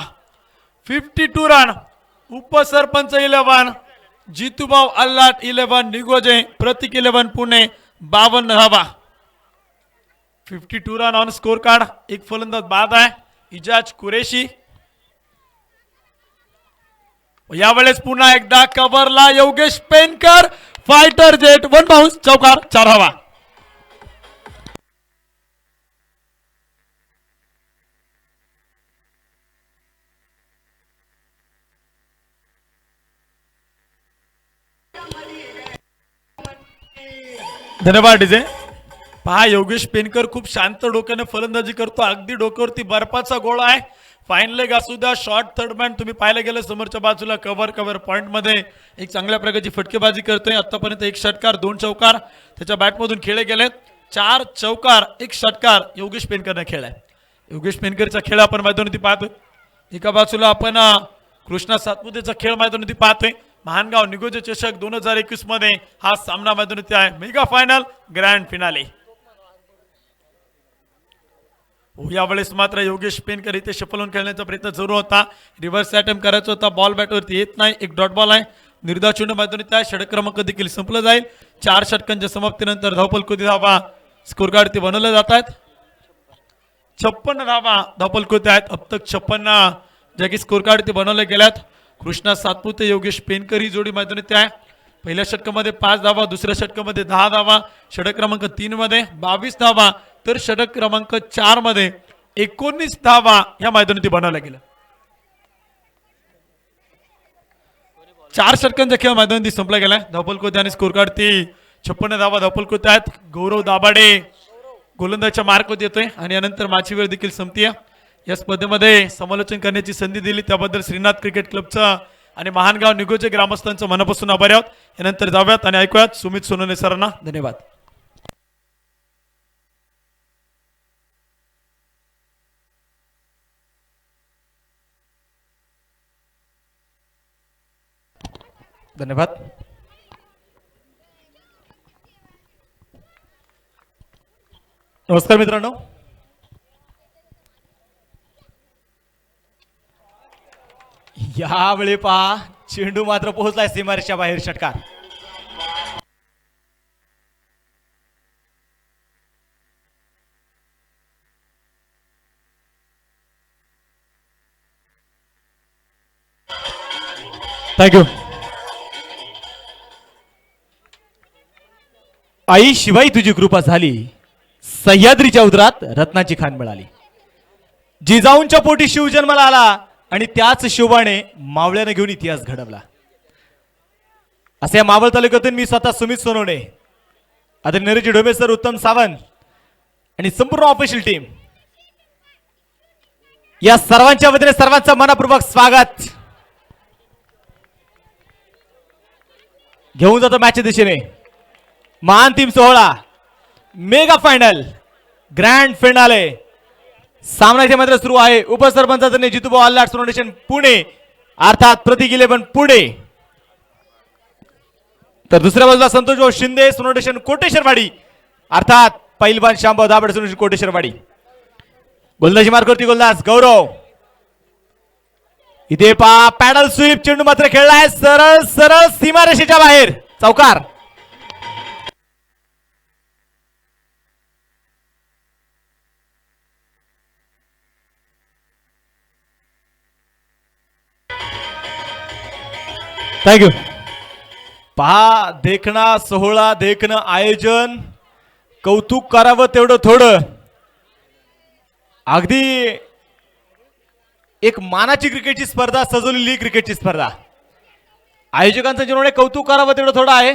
52 रन. उपसरपंच 11 जितूभाऊ अल्लाट 11 निगोजे प्रतीक 11 पुणे 52 धावा 52 रन ऑन स्कोर कार्ड. एक फलंदाज बाद आहे इजाज कुरेशी. यावेळेस पुन्हा एकदा कव्हरला Yogesh Penkar. Fighter jet 1 bounce चौकार 4 धावा. धन्यवाद डीजे. पहा योगेश पेनकर खूप शांत डोक्याने फलंदाजी करतो. अगदी डोक्यावरती बर्फाचा गोळा आहे. फाईन लेग असू द्या शॉर्ट थर्ड मॅन तुम्ही पाहायला गेलं समोरच्या बाजूला कव्हर पॉइंट मध्ये एक चांगल्या प्रकारची फटकेबाजी करतोय. आतापर्यंत 1 षटकार 2 चौकार त्याच्या बॅटमधून खेळले गेलेत. 4 चौकार 1 षटकार योगेश पेनकरने खेळलाय. योगेश पेनकरचा खेळ आपण मैदानावरती पाहतोय. एका बाजूला आपण कृष्णा सातपुतेचा खेळ मैदानावरती पाहतोय. महानगाव निगोजे चषक 2021 मध्ये हा सामना मैदानावरती आहे. Mega final grand finale. यावेळेस मात्र योगेश पेनकर इथे शफल खेळण्याचा प्रयत्न जरूर होता. रिव्हर्स अटेम्प्ट करायचा होता. बॉल बॅटवरती येत नाही. एक डॉट बॉल आहे. निर्धाव चेंडू मैदानावरती आहे. षटक क्रमांक देखील संपलं जाईल. 4 षटकांच्या समाप्तीनंतर धावपलकोती धावा स्कोर कार्ड बनवले जात आहेत. 56 धावा धावपलकोती आहेत. अब तक 56 ज्या की स्कोर कार्ड बनवले गेल्यात. कृष्णा सातपुते योगेश पेनकर ही जोडी मैदानावरती आहे. पहिल्या षटकामध्ये 5 धावा, दुसऱ्या षटकामध्ये 10 धावा, षटक क्रमांक 3 मध्ये 22 धावा, तर षटक क्रमांक 4 मध्ये 19 धावा या मैदानावरती बनवल्या गेल्या. 4 षटकांचा खेळ मैदानावरती संपला गेलाय. धावपलकोते आणि स्कोर कार्ड 56 धावा धावपलकोते आहेत. गौरव दाभाडे गोलंदाजच्या मार्कवर येतोय आणि यानंतर माझी वेळ देखील संपतीये. या स्पर्धेमध्ये समालोचन करण्याची संधी दिली त्याबद्दल श्रीनाथ क्रिकेट क्लबचा आणि महानगाव निगोजे ग्रामस्थांचं मनापासून आभारी आहोत. यानंतर जाऊयात आणि ऐकूयात सुमित सोनवणे सरांना. धन्यवाद. धन्यवाद. नमस्कार मित्रांनो. यावेळी पहा चेंडू मात्र पोहोचलाय सीमारेषा बाहेर. षटकार. थँक्यू. आई शिवाई तुझी कृपा झाली, सह्याद्रीच्या उदरात रत्नाची खाण मिळाली. जिजाऊंच्या पोटी शिव जन्माला आला आणि त्याच शिवाने मावळ्याने घेऊन इतिहास घडवला. असे मावळ तालुक्यातून मी स्वतः सुमित सोनवणे, आदरणीय नरेजी डोमे सर, उत्तम सावंत आणि संपूर्ण ऑफिशियल टीम या सर्वांच्या वतीने सर्वांचं मनपूर्वक स्वागत घेऊन जातो मॅचच्या दिशेने. महाअंतिम सोहळा मेगा फायनल ग्रँड फिनाले सामना इथे मात्र सुरू आहे. उपसरपंचाचे जितूभाऊ आल्हाट फाउंडेशन पुणे अर्थात प्रतीक इलेव्हन पुणे, तर दुसऱ्या बाजूला संतोषभाऊ शिंदे फाउंडेशन कोटेश्वरवाडी अर्थात पैलवान शांभाऊ दाभडे फाउंडेशन कोटेश्वरवाडी. गोलंदाजी मार्कवरती गोलंदाज गौरव. इथे पा पॅडल स्वीप चेंडू मात्र खेळलाय सरळ सरळ सीमारेषेच्या बाहेर चौकार. थँक्यू. पहा देखणा सोहळा देखणं आयोजन कौतुक करावं तेवढं थोडं. अगदी एक मानाची क्रिकेटची स्पर्धा सजवलेली क्रिकेटची स्पर्धा. आयोजकांचं जेवढे कौतुक करावं तेवढं थोडं आहे.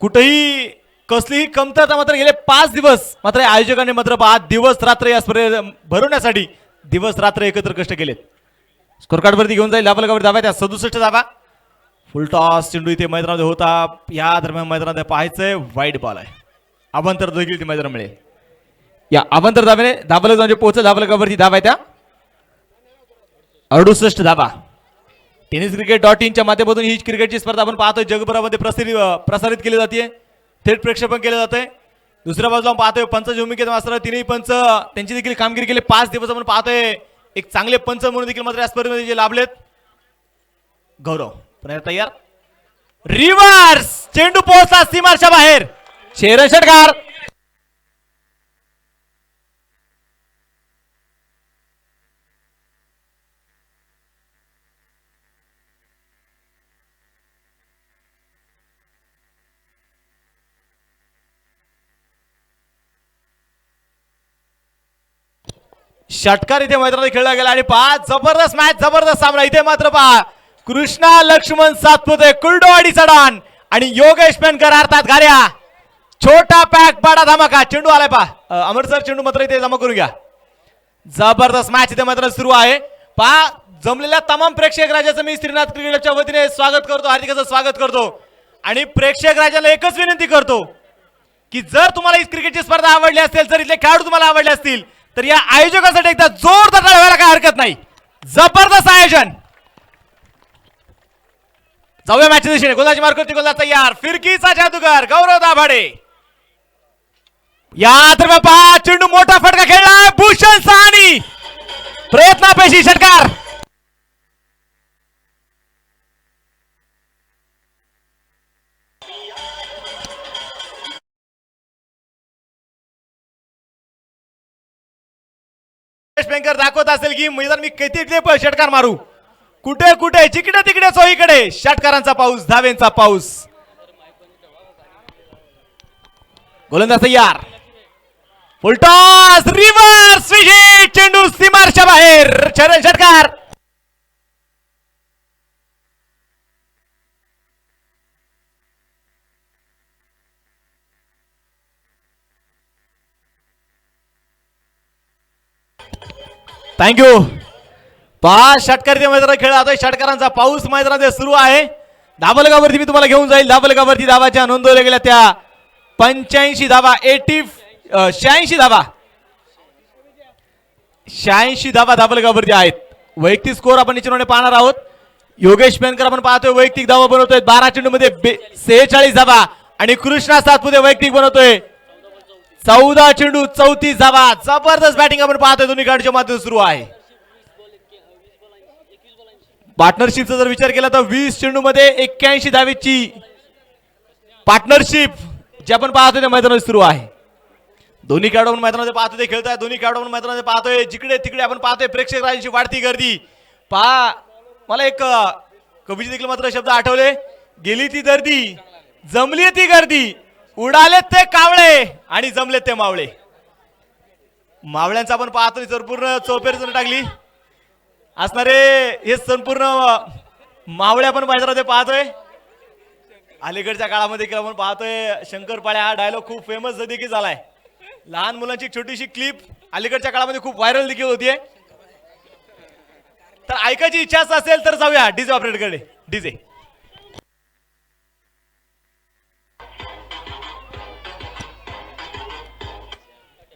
कुठेही कसलीही कमतरता मात्र गेले 5 दिवस मात्र आयोजकांनी मात्र 5 दिवस रात्र या स्पर्धेत भरवण्यासाठी दिवस रात्र एकत्र कष्ट केलेत. स्कोर कार्ड वरती घेऊन जाईल धाबलगावर धावा त्या 67 धावा. फुल टॉस चेंडू इथे मैदानामध्ये होता. या दरम्यान मैदानात पाहायचंय वाईट बॉल आहे. अभंतर देखील ती मैदानात मिळेल. या अभंतर धाब्याने धाबलग म्हणजे पोहोचल धाबलगावरती धावा आहे त्या 68 धाबा. टेनिस क्रिकेट .in च्या माध्यमातून ही क्रिकेटची स्पर्धा आपण पाहतोय जगभरामध्ये प्रसारित केली जाते. थेट प्रक्षेपण केलं जातंय. दुसऱ्या बाजूला पाहतोय पंच भूमिकेत मात्र तिन्ही पंच त्यांची देखील कामगिरी केली. 5 दिवस आपण पाहतोय एक चांगले पंच म्हणून देखील मात्र या स्पर्धेमध्ये जे लाभलेत. गौरव पुन्हा तयार. रिव्हर्स चेंडू पोहोचला सीमाच्या बाहेर. शेरन षटकार. षटकार इथे मैदानात खेळला गेला आणि पहा जबरदस्त मॅच जबरदस्त सामना. इथे मात्र पहा कृष्णा लक्ष्मण सातपुते कुलडोवाडी चढाण आणि योगेश पेनकर अर्थात गाड्या. छोटा पॅक बडा धमाका. चेंडू आलाय पहा अमर सर चेंडू मात्र इथे जमा करून घ्या. जबरदस्त मॅच इथे मैदानात सुरू आहे. पहा जमलेल्या तमाम प्रेक्षक राजाचं मी श्रीनाथ क्रिकेटच्या वतीने स्वागत करतो. हार्दिक असं स्वागत करतो आणि प्रेक्षक राजाला एकच विनंती करतो की जर तुम्हाला ही क्रिकेटची स्पर्धा आवडली असेल जर इथले खेळाडू तुम्हाला आवडले असतील तर या आयोजकासाठी एकदा जोरदार टाळ्या व्हायला काय हरकत नाही. जबरदस्त आयोजन. जाऊया मॅचच्या दिशेने. गोलंदाजी मार्कवरती गोलंदाज तयार. फिरकीचा जादूगार गौरव दाभाडे. या दरम्यान पहा चेंडू मोठा फटका खेळलाय भूषण साहनी. प्रयत्नापेशी षटकार. पेंकर दाखवत असेल की मैदान मी किती षटकार मारू. कुठे कुठे जिकडे तिकडे चोहीकडे षटकारांचा पाऊस धावेंचा पाऊस. गोलंदाज तयार. फुलटॉस रिव्हर्स विकेट चेंडू सीमारच्या बाहेर. षटकार. थँक्यू. पाच षटकार मैदानात खेळ जातोय. षटकारांचा पाऊस मैदानात सुरू आहे. धाबलगावरती मी तुम्हाला घेऊन जाईल. धाबलगावरती धावाच्या नोंदवल्या गेल्या त्या 85 धावा 86 धावा 86 धावा धाबलगावरती आहेत. वैयक्तिक स्कोर आपण निश्चितपणे पाहणार आहोत. योगेश पेनकर आपण पाहतोय वैयक्तिक धावा बनवतोय 12 चेंडू मध्ये 46 धावा आणि कृष्णा सातपुते वैयक्तिक बनवतोय 14 चेंडू 34 धावा. जबरदस्त बॅटिंग आपण पाहतोय दोन्ही खेळाडूंच्या माध्यमातून सुरू आहे. पार्टनरशिपचा जर विचार केला तर 20 चेंडू मध्ये 81 धावेची पार्टनरशिप जे आपण पाहतोय त्या मैदानात सुरू आहे. दोन्ही खेळाडू आपण मैदानामध्ये पाहतोय ते खेळताय. दोन्ही खेळाडू आपण मैदानामध्ये पाहतोय. जिकडे तिकडे आपण पाहतोय प्रेक्षक राजांची वाढती गर्दी. पहा मला एक कवीचे देखील मात्र शब्द आठवले. गेली ती गर्दी जमली ती गर्दी उडालेत ते कावळे आणि जमलेत ते मावळे. मावळ्यांचा आपण पाहतोय संपूर्ण चौपेर टाकली असणारे हे संपूर्ण मावळे आपण मैदानामध्ये पाहतोय. अलीकडच्या काळामध्ये देखील आपण पाहतोय शंकरपाळ्या हा डायलॉग खूप फेमस देखील झालाय. लहान मुलांची छोटीशी क्लिप अलीकडच्या काळामध्ये खूप व्हायरल देखील होतीये. तर ऐकायची इच्छा असेल तर जाऊया डीजे ऑपरेटरकडे. डीजे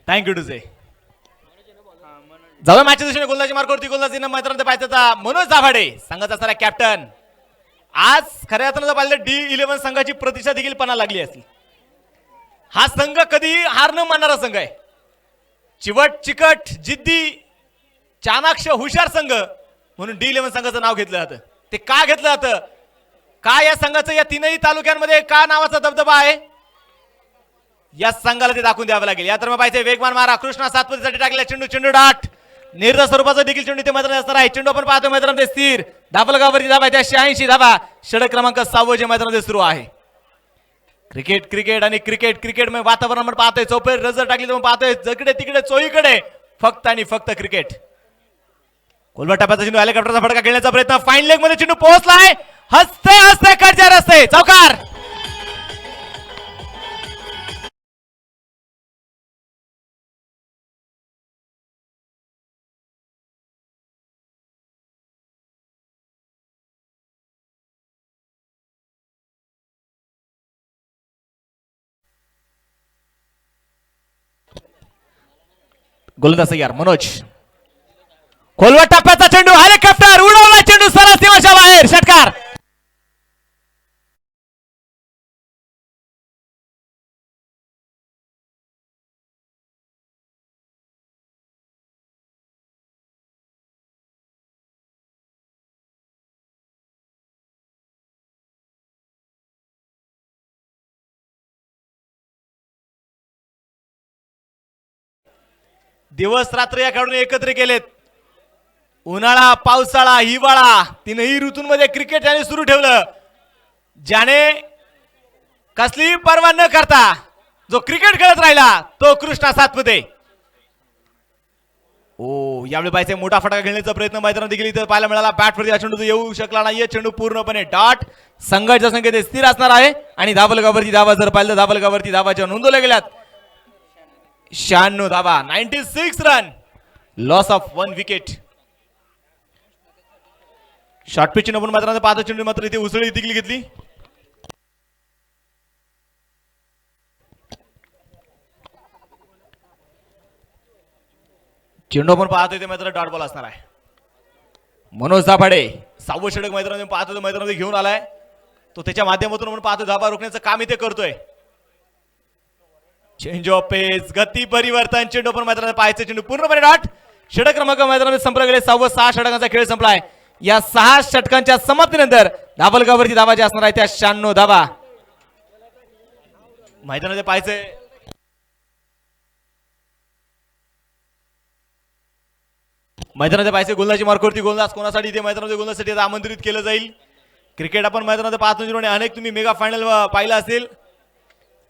थँक्यू टू से जाऊया मॅचच्या दिशेने गोलंदाजी मार्गावरती गोलंदाजीनं मैदानात पाहायचा मनोज दाभाडे संघाचा असणारा कॅप्टन. आज खऱ्या अर्थानं जर पाहिलं D11 संघाची प्रतिष्ठा देखील पणाला लागली असती. हा संघ कधी हार न मानणारा संघ आहे. चिवट चिकट जिद्दी चाणाक्ष हुशार संघ म्हणून D11 संघाचं नाव घेतलं जातं. ते का घेतलं जातं, का या संघाचं या तीनही तालुक्यांमध्ये का नावाचा दबदबा आहे, या संघाला ते दाखवून द्यावं लागेल. या तर मग पाहिजे वेगवान मारा कृष्णा सातपतीसाठी टाकलेला चेंडू, चेंडू डाट निर्धार स्वरूपाचा देखील चेंडू ते मैदानात असणार आहे. चेंडू आपण पाहतो मैदानामध्ये स्थिर दाबलगावरती धाबा त्या 86 धाबा. षटक क्रमांक 6 जे मैदानामध्ये सुरू आहे. क्रिकेट क्रिकेट आणि क्रिकेट क्रिकेट मध्ये वातावरण आपण पाहतोय. चौफेर रजर टाकली तर पाहतोय जकडे तिकडे चोहीकडे फक्त आणि फक्त क्रिकेट. कोलबा टप्प्याचा चेंडू हेलिकॉप्टरचा फटका खेळण्याचा प्रयत्न फाईन लेग मध्ये चेंडू पोहोचलाय. हसते हसते कटच्या रस्ते चौकार. गोलंदाज तयार मनोज. खोलवर टप्प्याचा चेंडू हेलिकॉप्टर उडवला चेंडू सरळ सीमाच्या बाहेर षटकार. दिवस रात्र या खेळाडूने एकत्र केलेत. उन्हाळा पावसाळा हिवाळा तीनही ऋतूंमध्ये क्रिकेट याने सुरू ठेवलं. ज्याने कसली पर्वा न करता जो क्रिकेट खेळत राहिला तो कृष्णा सातपुते. ओ यावेळी पाहिजे मोठा फटका खेळण्याचा प्रयत्न मैदानात देखील इथं पाहायला मिळाला. बॅटवरती चेंडू येऊ शकला नाहीये. चेंडू पूर्णपणे डॉट संघाच्या संख्येत स्थिर असणार आहे आणि धाबलगावरती धावा जर पाहिलं तर धाबलगावरती धावाच्या नोंदवल्या गेल्यात 96 धावा 96 run loss of 1 wicket. Short pitch आपण मात्र पाहतो. चेंडू मात्र इथे उसळी देखील घेतली. चेंडू आपण पाहतोय ते मात्र डॉट बॉल असणार आहे. मनोज दाभाडे 6वं षटक मैदानामध्ये पाहतो मैदानामध्ये घेऊन आलाय. तो त्याच्या माध्यमातून आपण पाहतो धाबा रोखण्याचं काम इथे करतोय. चेंज ऑफ पेस गती परिवर्तन चेंडू पण मैदानात पाहायचं. चेंडू पूर्णपणे डॉट. षटक क्रमांक मैदानामध्ये संपला गेले. 6 षटकांचा खेळ संपलाय. या 6 षटकांच्या समाप्तीनंतर धाबलगावरती धावा जे असणार आहे त्या 96 धावा मैदानामध्ये पाहायचंय. मैदानामध्ये पाहायचे गोलंदाजी मार्गावरती गोलंदाज कोणासाठी इथे मैदानामध्ये गोलंदाजसाठी आमंत्रित केलं जाईल. क्रिकेट आपण मैदानामध्ये पाहतो. अनेक तुम्ही मेगा फायनल पाहिलं असेल.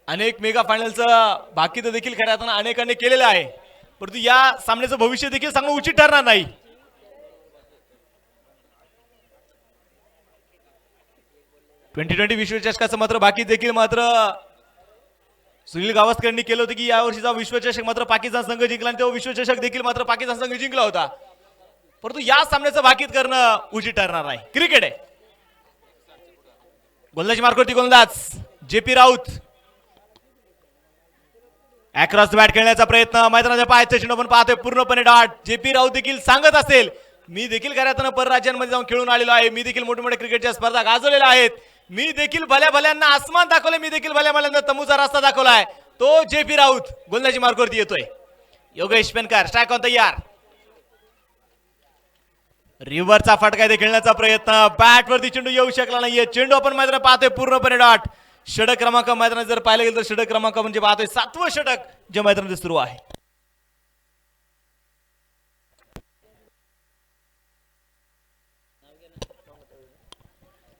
अनेक मेगा फायनलचं बाकी तर देखील खऱ्या अर्थानं अनेकांनी केलेलं आहे. परंतु या सामन्याचं भविष्य देखील सांगणं उचित ठरणार नाही. T20 विश्वचषकाचं मात्र बाकी देखील मात्र सुनील गावस्करांनी केलं होतं की यावर्षीचा विश्वचषक मात्र पाकिस्तान संघ जिंकला आणि तो विश्वचषक देखील मात्र पाकिस्तान संघ जिंकला होता. परंतु या सामन्याचं भाकीत करणं उचित ठरणार नाही. क्रिकेट आहे. गोलंदाजी मार्गावरती गोलंदाज JP राऊत. अक्रॉस बॅट खेळण्याचा प्रयत्न मैदानाच्या पायाचे चेंडू आपण पाहतोय पूर्णपणे डॉट. JP राऊत देखील सांगत असेल मी देखील खऱ्या अर्थानं परराज्यांमध्ये जाऊन खेळून आलेलो आहे. मी देखील मोठे मोठे क्रिकेटच्या स्पर्धा गाजवलेल्या आहेत. मी देखील भल्या भल्यांना आसमान दाखवले. मी देखील भल्या भल्यांना तमूचा रस्ता दाखवलाय. तो JP राऊत गोलंदाजी मार्गावरती येतोय. योगेश पेनकर स्ट्राइक ऑन तयार. रिव्हरचा फटका इथे खेळण्याचा प्रयत्न बॅट वरती चेंडू येऊ शकला नाहीये. चेंडू आपण मैदानात पाहतोय पूर्णपणे डॉट. षटक क्रमांक मैदानात जर पाहिलं गेलं तर षटक क्रमांक म्हणजे पाहतोय 7वं षटक जे मैदानात सुरू आहे.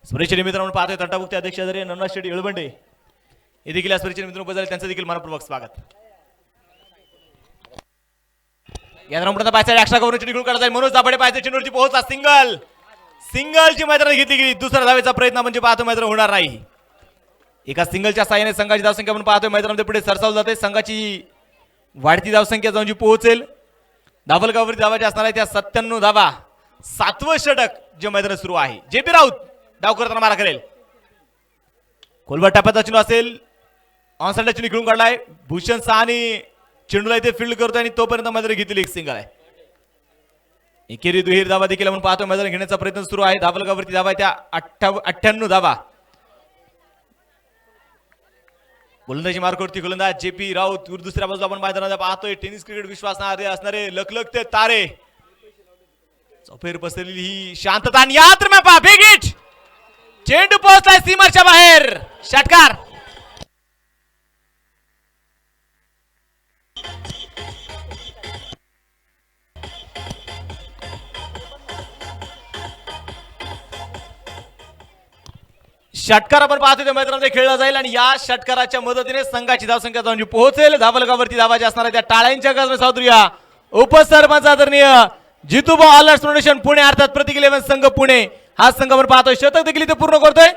स्पर्धेच्या निमित्तानं पाहतोय तंटामुक्ती अध्यक्ष आदरणीय नवनाथ शेट्टी येळबंडे हे देखील या स्पर्धेच्या निमित्तानं उपस्थित आहेत. त्यांचं देखील मनपूर्वक स्वागत. या राऊंडमध्ये पाहायचं एक्स्ट्रा कव्हरेज निघून काढत आहे. मनोज दाभाडे पाहायचं चेंडूवरती पोहोचला. सिंगलची मैदानात घेतली गेली. दुसरा धावेचा प्रयत्न म्हणजे पाहतो मैदान होणार नाही. एका सिंगलच्या साहाय्याने संघाची धावसंख्या आपण पाहतोय मैदानामध्ये पुढे सरसावली जाते. संघाची वाढती धावसंख्या जाऊन जी पोहोचेल धाबलगावरती धावाची असणार आहे त्या 97 धावा. 7वं षटक जे मैदानात सुरू आहे. JP राऊत डाव करताना मारा करेल. कोलबा टप्प्याचा चेंडू असेल. ऑनसाइडला चेंडू खेळून काढलाय. भूषण साहानी चेंडूला इथे फील्ड करतोय आणि तोपर्यंत मात्र घेतली एक सिंगल आहे. एकेरी दुहेरी धावा देखील आपण पाहतोय मैदान घेण्याचा प्रयत्न सुरू आहे. धावलगावरती धावा आहे त्या 98 धावा. गोलंदाजी मार्कवरती गोलंदाज JP राऊत. दुसऱ्या बाजूला आपण मैदानात पाहतोय टेनिस क्रिकेट विश्वासात असणारे लखलखते तारे. चौफेर पसरलेली ही शांतता आणि यात्र में पहा बिग हिट. चेंडू पोहोचलाय सीमाच्या बाहेर. षटकार. षटकार आपण पाहतोय त्या मैदानामध्ये खेळला जाईल आणि या षटकाराच्या मदतीने संघाची धावसंख्या जाऊन पोहोचेल. धावलगावरती धावा ज्या असणार त्या टाळ्यांच्या गजरात सावधूया. उपसरपंच आदरणीय जितूबा ऑलर्स फाउंडेशन पुणे अर्थात प्रतीक 11 संघ पुणे हा संघ आपण पाहतोय. शतक देखील इथे पूर्ण करतोय.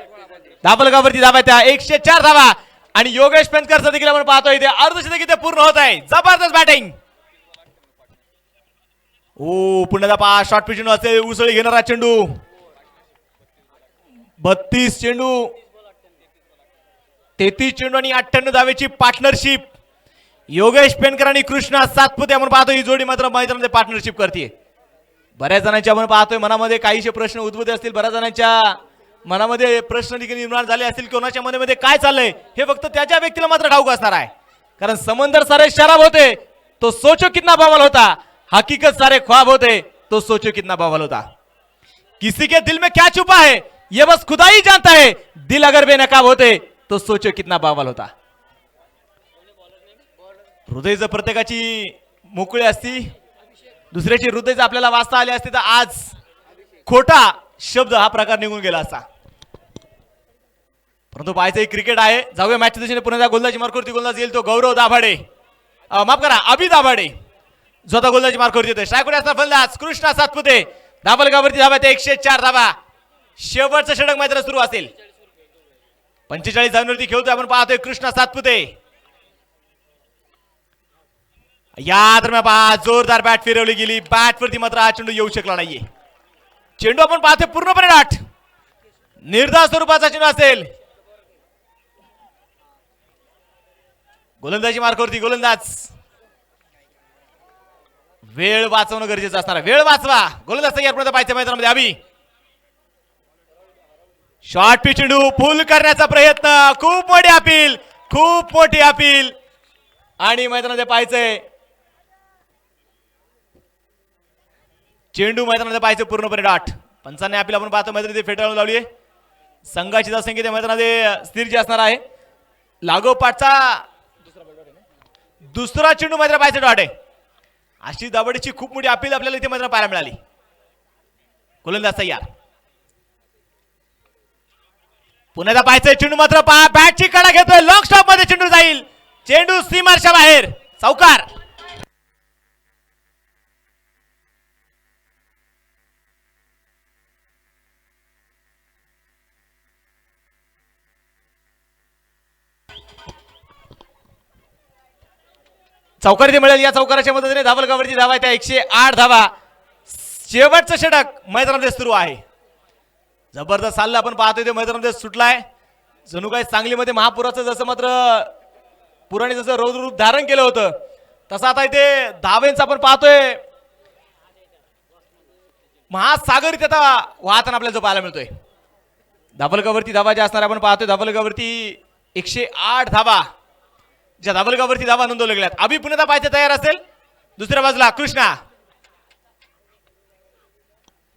धावलगावरती धावा त्या 104 धावा आणि योगेश पेनकरचा देखील आपण पाहतोय इथे अर्धशतक इथे पूर्ण होत आहे. जबरदस्त बॅटिंग. ओ पुन्हा पहा शॉर्ट पिच असेल उसळी घेणारा चेंडू. 32 चेंडू 33 चेंडू आणि 98 धावेची पार्टनरशिप. योगेश पेनकर आणि कृष्णा सातपुते आपण पाहतो ही जोडी मात्र मैदानामध्ये पार्टनरशिप करते. बऱ्याच जणांच्या आपण पाहतोय मनामध्ये काहीशे प्रश्न उद्भवले असतील. बऱ्याच जणांच्या मनामध्ये प्रश्न देखील निर्माण झाले असतील. कोणाच्या मनामध्ये काय चाललंय हे फक्त त्याच्या व्यक्तीला मात्र ठाऊक असणार आहे. कारण समंदर सारे शराब होते तो सोचो कितना बवाल होता. हकीकत सारे ख्वाब होते तो सोचो कितना बवाल होता. किसी के दिल में क्या छुपा है ये बस खुदा ही जानता है. दिल अगर बेनकाब होते तो सोचो कितना बवाल होता. हृदय जर प्रत्येकाची मोकळी असती दुसऱ्याची हृदय जर आपल्याला वाचता आले असते तर आज खोटा शब्द हा प्रकार निघून गेला असता. परंतु पाहायचं क्रिकेट आहे. जाऊया मॅचच्या दिशेने पुन्हा गोलंदाजी मार्कवरती गोलंदाज येईल तो गौरव दाभाडे. माफ करा अभि दाभाडे जो आता गोलंदाजी मार्कवरती येतोय. स्ट्रायकवर असणार फलंदाज कृष्णा सातपुते. धावलगावरती धावा ते 104 धावा. शेवटचं षटक मात्र सुरू असेल. 45 धावांवरती खेळतोय आपण पाहतोय कृष्णा सातपुते. या दरम्यान पहा जोरदार बॅट फिरवली गेली. बॅट वरती मात्र हा चेंडू येऊ शकला नाहीये. चेंडू आपण पाहतोय पूर्णपणे डाट निर्धार स्वरूपाचा चेंडू असेल. गोलंदाजी मार्कवरती गोलंदाज. वेळ वाचवणं गरजेचं असणार. वेळ वाचवा. गोलंदाज तयार पाहिजे मैदानामध्ये. अभि शॉर्ट पिच चेंडू फुल करण्याचा प्रयत्न. खूप मोठी अपील. खूप मोठी अपील आणि मैदानामध्ये पाहायचंय चेंडू मैदानामध्ये पाहायचं पूर्णपणे डाट. पंचांनी अपील आपण पाहतो मैदानामध्ये फेटाळून लावली आहे. संघाची धावसंख्या त्या मैदानामध्ये स्थिर जी असणार आहे. लागोपाठचा दुसरा चेंडू मैदानात पाहायचं डॉट आहे. अशी दाबडीची खूप मोठी अपील आपल्याला इथे मैदानात पाहायला मिळाली. गोलंदाज तयार. पुन्हा पाहायचं चेंडू मात्र पहा बॅटची कडा घेतोय. लॉंग स्टॉप मध्ये चेंडू जाईल. चेंडू सीमारच्या बाहेर. चौकार. चौकार इथे मिळेल. या चौकाराच्या मदतीने धावलगावरती धावा त्या 108 धावा. शेवटचं षटक मैदानामध्ये सुरू आहे. जबरदस्त चाललं आपण पाहतोय ते मैदानामध्ये सुटलाय. जणू काय सांगलीमध्ये महापुराचं जसं मात्र पुराने जसं रौद्र रूप धारण केलं होतं तसं आता इथे धावेंचं आपण पाहतोय महासागर इथे आता वाहताना आपल्याला जो पाहायला मिळतोय. धावलगावरती धावा ज्या असणार आपण पाहतोय धावलगावरती 108 धावा ज्या धावलगावरती धावा नोंदवल्या गेल्यात. अभि पुन्हा पाहायचे तयार असेल. दुसऱ्या बाजूला कृष्णा.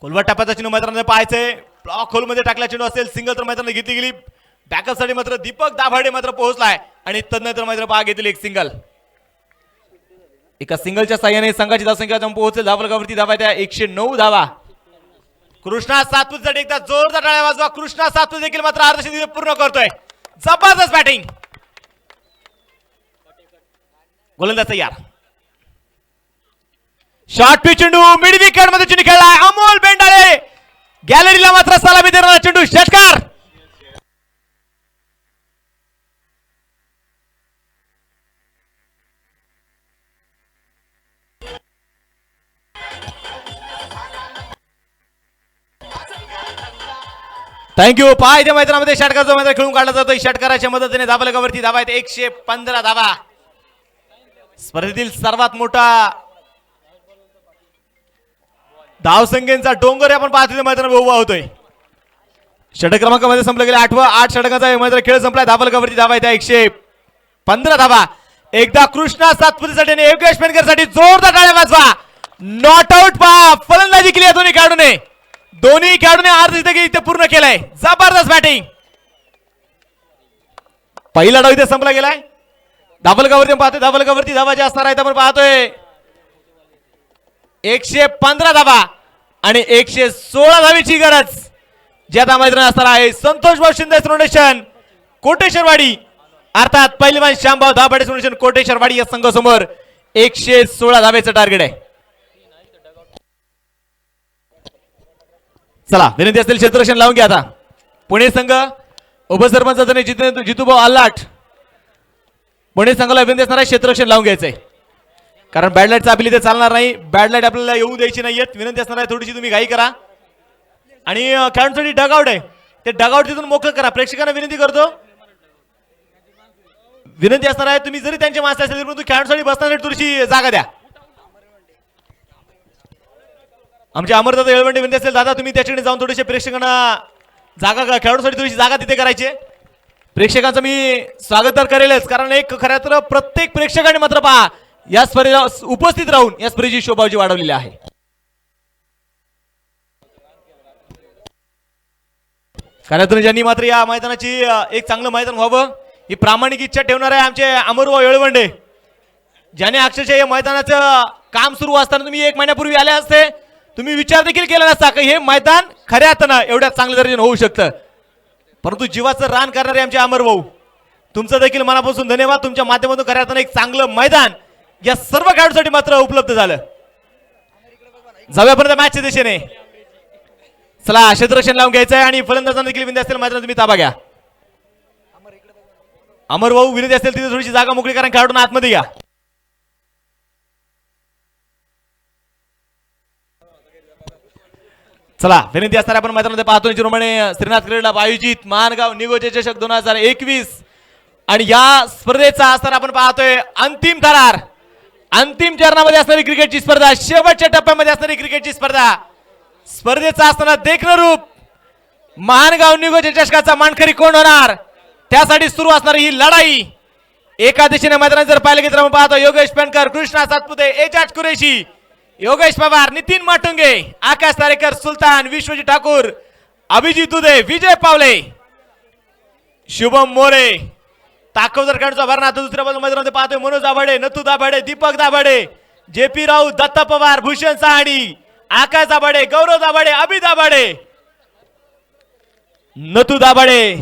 खोलवट टप्प्याचा चेंडू मैदानामध्ये पाहायचंय. ब्लॉक खोलमध्ये टाकला चेंडू असेल. सिंगल तर मैदानात घेतली गेली. बॅकअप साठी मात्र दीपक दाभाडे मात्र पोहोचलाय आणि तदनंतर मात्र पहा घेतली एक सिंगल. एका सिंगलच्या साह्याने संघाची धावसंख्या जाऊन पोहोचेल. धावलगावरती धावा त्या 109 धावा. कृष्णा सातपुतेसाठी एकदा जोरदार टाळ्या वाजवा. कृष्णा सातपुते देखील मात्र अर्धशतक पूर्ण करतोय. जबरदस्त बॅटिंग. गोलंदाज तयार. शॉर्ट पिच चेंडू मिड विकेट मध्ये चेंडू खेळलाय. अमोल बेंडाळे गॅलरीला मात्र सलामी देणारा चेंडू. षटकार. थँक्यू. पहा इथे मैदानामध्ये षटकाचा मैदान खेळून काढला जातोय. षटकाराच्या मदतीने धावलगावरती धावा आहेत 115 धावा. स्पर्धेतील सर्वात मोठा धावसंख्येचा डोंगर आपण पाहतो मैदानात उभा होतोय. षटक क्रमांकामध्ये संपलं गेलं 8 षटकांचा मैदान खेळ संपलाय. धावलकावरती धावा येत्या 115 धावा. एकदा कृष्णा सातपुतेसाठी आणि योगेश पेनकरसाठी जोरदार टाळ्या वाजवा. नॉट आउट पा फलंदाजी केली आहे दोन्ही खेळाडूने अर्ध पूर्ण केलंय. जबरदस्त बॅटिंग. पहिला डाव इथे संपला गेलाय. धावलकावरती पाहतोय धावलकावरती धावा ज्या असणार आहेत आपण पाहतोय 115 धावा आणि 116 धावीची गरज ज्या मैदानात असणार आहे. संतोष भाऊ शिंदे फाउंडेशन कोटेश्वरवाडी अर्थात पहिलवान श्यामभाऊ दाभाडे फाउंडेशन कोटेश्वरवाडी या संघासमोर 116 धावेचं टार्गेट आहे. चला विनंती असेल क्षेत्ररक्षण लावून घ्या. आता पुणे संघ उपसरपंच जितूभाऊ आल्लाट पुणे संघाला विनंती असणार आहे क्षेत्ररक्षण लावून घ्यायचंय कारण बॅडलाईटचा आपली इथे चालणार नाही. बॅडलाईट आपल्याला येऊ द्यायची नाहीयेत. विनंती असणार आहे थोडीशी तुम्ही घाई करा आणि खेळाडूंसाठी डगआउट आहे ते डगआउट तिथून मोकळं करा. प्रेक्षकांना विनंती करतो विनंती असणार आहे तुम्ही जरी त्यांचे माणसं असेल परंतु खेळाडूंसाठी बसण्यासाठी थोडीशी जागा द्या. आमच्या अमरदादा येळवंडे विनंती असेल दादा तुम्ही त्याच्याकडे जाऊन थोडेसे प्रेक्षकांना जागा खेळाडूंसाठी थोडीशी जागा तिथे करायची. प्रेक्षकांचं मी स्वागत तर करेलच कारण एक खऱ्या तर प्रत्येक प्रेक्षकाने मात्र पहा या स्पर्धेला उपस्थित राहून या स्पर्धेची शोभावजी वाढवलेली आहे. खऱ्या तर ज्यांनी मात्र या मैदानाची एक चांगलं मैदान व्हावं ही प्रामाणिक इच्छा ठेवणार आहे आमचे अमरभाऊ येळवंडे ज्याने अक्षरशः या मैदानाचं काम सुरू असताना तुम्ही 1 महिन्यापूर्वी आले असते तुम्ही विचार देखील केला नसता की हे मैदान खऱ्या अर्थानं एवढ्या चांगल्या दर्जाने होऊ शकतं. परंतु जीवाचं रान करणारे आमचे अमरभाऊ तुमचं देखील मनापासून धन्यवाद. तुमच्या माध्यमातून खऱ्या अर्थानं एक चांगलं मैदान या सर्व खेळाडूंसाठी मात्र उपलब्ध झालं. जाऊयापर्यंत मॅचच्या दिशेने. चला क्षेत्ररक्षण लावून घ्यायचं आहे आणि फलंदाजांना देखील विनंती असेल मैदानात तुम्ही ताबा घ्या. अमरभाऊ विनंती असेल तिथे थोडीशी जागा मोकळी करा खेळाडूंना आतमध्ये घ्या. चला विनंती असणार आपण मैदानामध्ये पाहतो श्रीनाथ क्रीडा आयोजित मानगाव निगोजे चषक 2021 आणि या स्पर्धेचा असणार आपण पाहतोय अंतिम थरार अंतिम चरणामध्ये असणारी क्रिकेटची स्पर्धा शेवटच्या टप्प्यामध्ये असणारी क्रिकेटची स्पर्धा स्पर्धेचा असताना देखणं रूप मानगाव निगोजे चषकाचा मानकरी कोण होणार त्यासाठी सुरू असणारी ही लढाई. एका दिशेने मैदानात जर पाहिलं गेलं तर आपण पाहतो योगेश पेनकर कृष्णा सातपुते एजाज कुरेशी योगेश पवार नितीन माटुंगे आकाश तारेकर सुलतान विश्वजित ठाकूर अभिजित दुधे विजय पावले शुभम मोरे ताकवदर खेळाडूचा भरणा. दुसऱ्या बाजूला मैदानामध्ये पाहतोय मनोज दाभाडे नथू दाभाडे दीपक दाभाडे जेपी राऊत दत्ता पवार भूषण सहाणी आकाश दाभाडे गौरव दाभाडे अभि दाभाडे नथू दाभाडे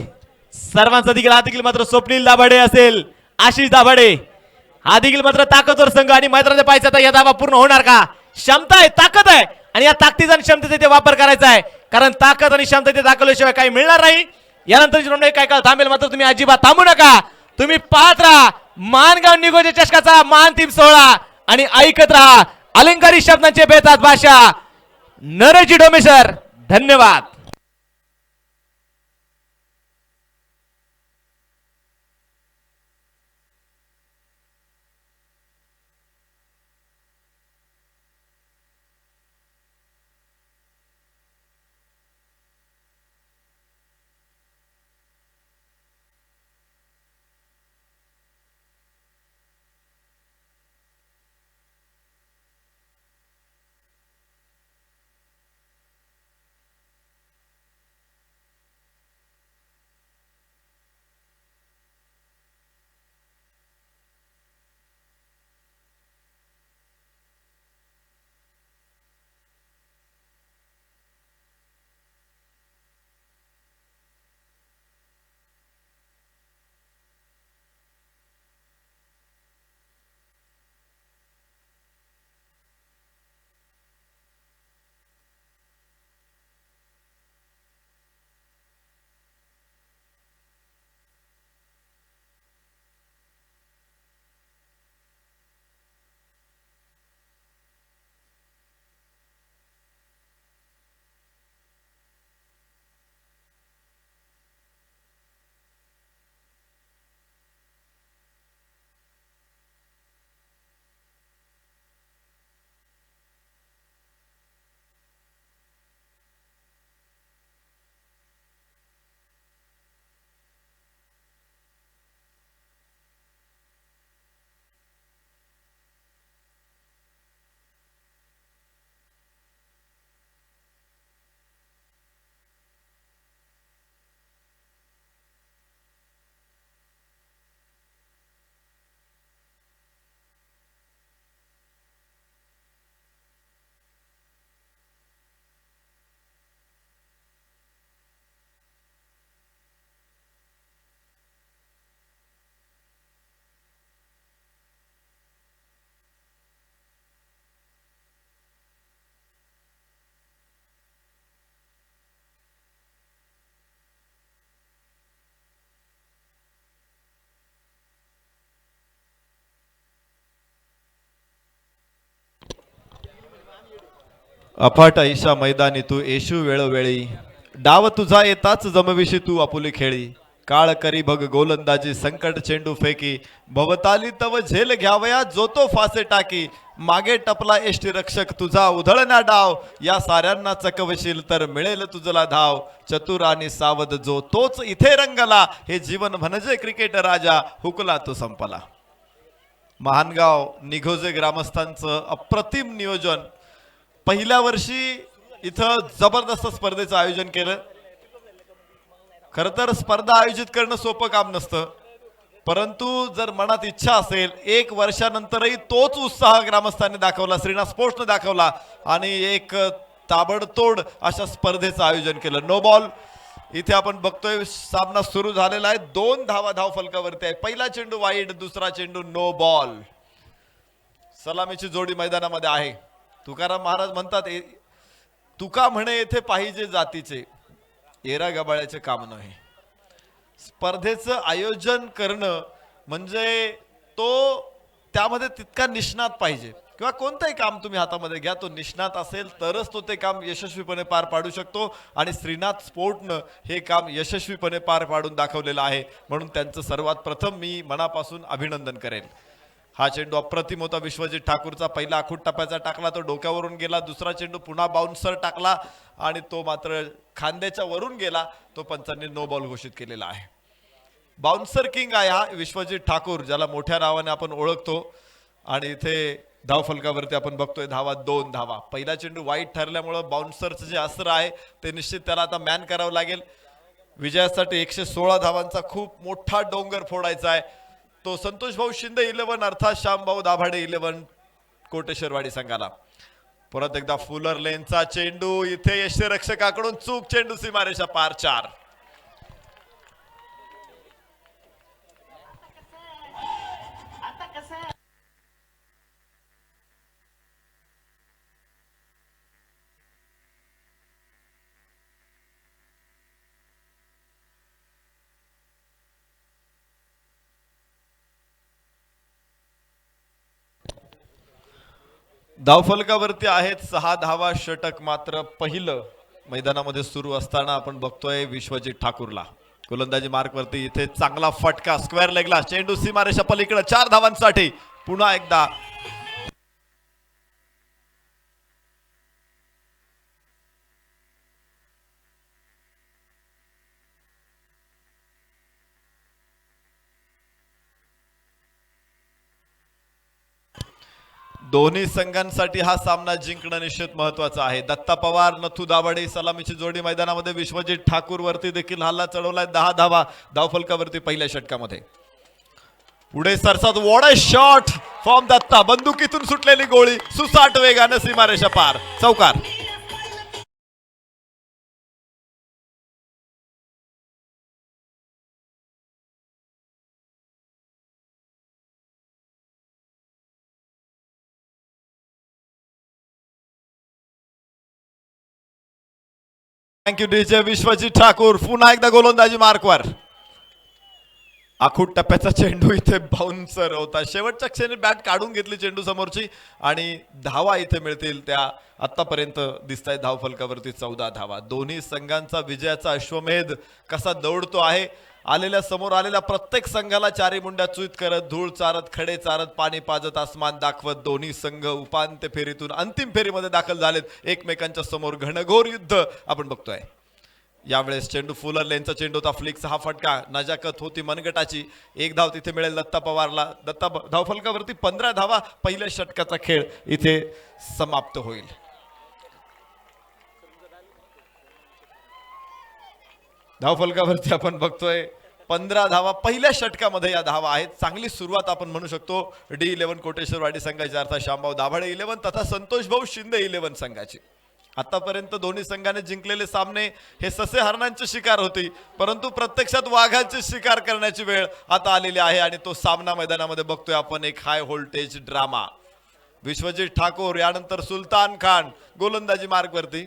सर्वांचा देखील हा देखील मात्र स्वप्नील दाभाडे असेल आशिष दाभाडे हा देखील मात्र ताकदवर संघ आणि मैदानामध्ये पाहायचा आता या धावा पूर्ण होणार का. क्षमता आहे ताकद आहे आणि या ताकदीचा आणि क्षमतेचा ते वापर करायचा आहे कारण ताकद आणि क्षमता ते दाखवल्याशिवाय काही मिळणार नाही. यानंतर काय काळ थांबेल मात्र तुम्ही अजिबात थांबू नका. तुम्ही पाहत राहा मानगाव निगोजे चषकाचा महाअंतिम सोहळा आणि ऐकत राहा अलंकारी शब्दांचे बेतात भाषा नरेजी डोमेसर. धन्यवाद. अफाट ऐशा मैदानी तू येशू वेळोवेळी डाव तुझा येताच जमविशी तू आपुली खेळी काळ करी भग गोलंदाजी संकट चेंडू फेकी भवताली तव झेल घ्यावया जो तो फासे टाकी मागे टपला एष्टी रक्षक तुझा उधळण्या डाव या साऱ्यांना चकवशील तर मिळेल तुझला धाव चतुर आणि सावध जो तोच इथे रंगला हे जीवन म्हणजे क्रिकेट राजा हुकला तो संपला. महानगाव निघोजे ग्रामस्थांचं अप्रतिम नियोजन. पहिल्या वर्षी इथं जबरदस्त स्पर्धेचं आयोजन केलं. खर तर स्पर्धा आयोजित करणं सोपं काम नसतं, परंतु जर मनात इच्छा असेल एक वर्षानंतरही तोच उत्साह ग्रामस्थांनी दाखवला, श्रीनाथ स्पोर्ट्सने दाखवला आणि एक ताबडतोड अशा स्पर्धेचं आयोजन केलं. नो बॉल इथे आपण बघतोय सामना सुरू झालेला आहे. 2 धावा धाव फलकावरती आहे. पहिला चेंडू वाईड, दुसरा चेंडू नो बॉल. सलामीची जोडी मैदानामध्ये आहे. तुकाराम महाराज म्हणतात तुका म्हणे येथे पाहिजे जातीचे येरा गबाळ्याचे काम नव्हे. स्पर्धेचं आयोजन करणं म्हणजे तो त्यामध्ये तितका निष्णात पाहिजे, किंवा कोणतंही काम तुम्ही हातामध्ये घ्या तो निष्णात असेल तरच तो ते काम यशस्वीपणे पार पाडू शकतो. आणि श्रीनाथ स्पोर्टनं हे काम यशस्वीपणे पार पाडून दाखवलेलं आहे, म्हणून त्यांचं सर्वात प्रथम मी मनापासून अभिनंदन करेन. हा चेंडू अप्रतिम होता विश्वजित ठाकूरचा. पहिला आखूट टप्प्याचा टाकला तो डोक्यावरून गेला. दुसरा चेंडू पुन्हा बाउन्सर टाकला आणि तो मात्र खांद्याच्या वरून गेला. तो पंचांनी नो बॉल घोषित केलेला आहे. बाउन्सर किंग आहे हा विश्वजित ठाकूर, ज्याला मोठ्या नावाने आपण ओळखतो. आणि इथे धाव फलकावरती आपण बघतोय धावा 2 धावा. पहिला चेंडू वाईट ठरल्यामुळं बाउन्सरचं जे अस्त्र आहे ते निश्चित त्याला आता मॅन करावं लागेल. विजयासाठी 116 धावांचा खूप मोठा डोंगर फोडायचा आहे. तो संतोष भाऊ शिंदे 11 अर्थात श्यामभाऊ दाभाडे 11 कोटेश्वरवाडी संघाला. परत एकदा फुलर लेनचा चेंडू, इथे यष्टीरक्षकाकडून चूक, चेंडू सीमारेषा पार 4. धावफलकावरती आहेत 6 धावा. षटक मात्र पहिलं मैदानामध्ये सुरू असताना आपण बघतोय विश्वजित ठाकूरला. गोलंदाजी मार्कवरती इथे चांगला फटका स्क्वेअर लेगला, चेंडू सीमारेषा पलीकडे 4 धावांसाठी. पुन्हा एकदा दोन्ही संघांसाठी हा सामना जिंकणं निश्चित महत्वाचं आहे. दत्ता पवार, नथू दाभाडे सलामीची जोडी मैदानामध्ये. विश्वजित ठाकूर वरती देखील हल्ला चढवलाय. 10 धावा धावफलकावरती पहिल्या षटकामध्ये. पुढे सरसात what a shot from Datta, बंदुकीतून सुटलेली गोळी सुसाट वेगाने सीमारेषा पार, चौकार. Thank you DJ. विश्वजित ठाकूर पुन्हा एकदा गोलंदाजी मार्कवर. आखूट टप्प्याचा चेंडू इथे बाउन्सर होता. शेवटच्या क्षणी बॅट काढून घेतली चेंडू समोरची आणि धावा इथे मिळतील त्या. आतापर्यंत दिसत आहे धाव फलकावरती 14 धावा. दोन्ही संघांचा विजयाचा अश्वमेध कसा दौडतो आहे. समोर आलेल्या प्रत्येक संघाला चारी मुंड्या चुईत करत, धूळ चारत, खडे चारत, पाणी पाजत, आसमान दाखवत दोन्ही संघ उपांत्य फेरीतून अंतिम फेरीमध्ये दाखल झालेत. एकमेकांच्या समोर घनघोर युद्ध आपण बघतोय. यावेळेस चेंडू फुलर लेनचा चेंडू होता. फ्लिक्स हा फटका, नजाकत होती मनगटाची. 1 धाव तिथे मिळेल दत्ता पवारला. दत्ता धावफलकावरती 15 धावा. पहिल्या षटकाचा खेळ इथे समाप्त होईल. धावफलकावरती आपण बघतोय 15 धावा पहिल्या षटकामध्ये या धावा आहेत. चांगली सुरुवात आपण म्हणू शकतो D11 कोटेश्वरवाडी संघाची, अर्थात श्यामभाऊ दाभाडे 11 तथा संतोष भाऊ शिंदे 11 संघाची. आतापर्यंत दोन्ही संघाने जिंकलेले सामने हे ससे हरणांची शिकार होती, परंतु प्रत्यक्षात वाघांची शिकार करण्याची वेळ आता आलेली आहे. आणि तो सामना मैदानामध्ये बघतोय आपण, एक high voltage drama. Vishwajit Thakur, यानंतर सुलतान खान गोलंदाजी मार्गवरती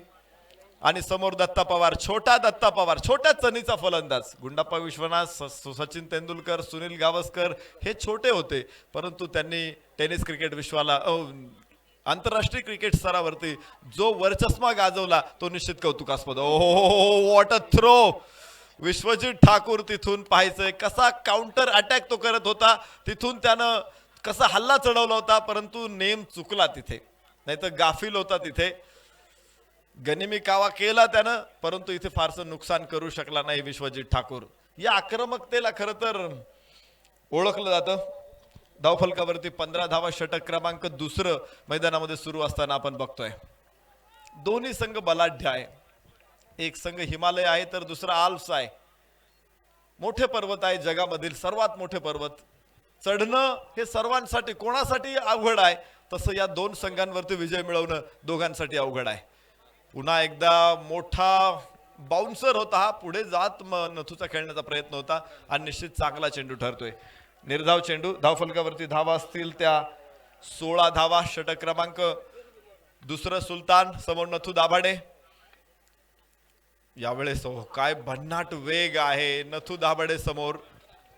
आणि समोर दत्ता पवार, छोटा दत्ता पवार, छोट्या चनीचा फलंदाज. गुंडाप्पा विश्वनाथ, सचिन तेंडुलकर, सुनील गावस्कर हे छोटे होते, परंतु त्यांनी टेनिस क्रिकेट विश्वाला आंतरराष्ट्रीय क्रिकेट स्तरावरती जो वरचष्मा गाजवला तो निश्चित कौतुकास्पद. Oh what a throw. Vishwajit Thakur तिथून पाहायचंय कसा काउंटर अटॅक तो करत होता, तिथून त्यानं कसा हल्ला चढवला होता, परंतु नेम चुकला तिथे, नाहीतर गाफील होता तिथे. गनिमी कावा केला त्यानं, परंतु इथे फारसं नुकसान करू शकला नाही विश्वजित ठाकूर. या आक्रमकतेला खरं तर ओळखलं जातं. धावफलकावरती 15 धावा, षटक क्रमांक दुसरं मैदानामध्ये सुरू असताना आपण बघतोय. दोन्ही संघ बलाढ्य आहे. एक संघ हिमालय आहे तर दुसरा आल्प्स आहे. मोठे पर्वत आहे, जगामधील सर्वात मोठे पर्वत. चढणं हे सर्वांसाठी, कोणासाठी अवघड आहे, तसं या दोन संघांवरती विजय मिळवणं दोघांसाठी अवघड आहे. पुन्हा एकदा मोठा बाउन्सर होता हा, पुढे जात नथूचा खेळण्याचा प्रयत्न होता आणि निश्चित चांगला चेंडू ठरतोय. निर्धाव चेंडू. धावफलकावरती धावा असतील त्या 16 धावा. षटक क्रमांक दुसरं सुलतान, समोर नथू दाभाडे. यावेळेस काय भन्नाट वेग आहे नथू दाभाडे समोर.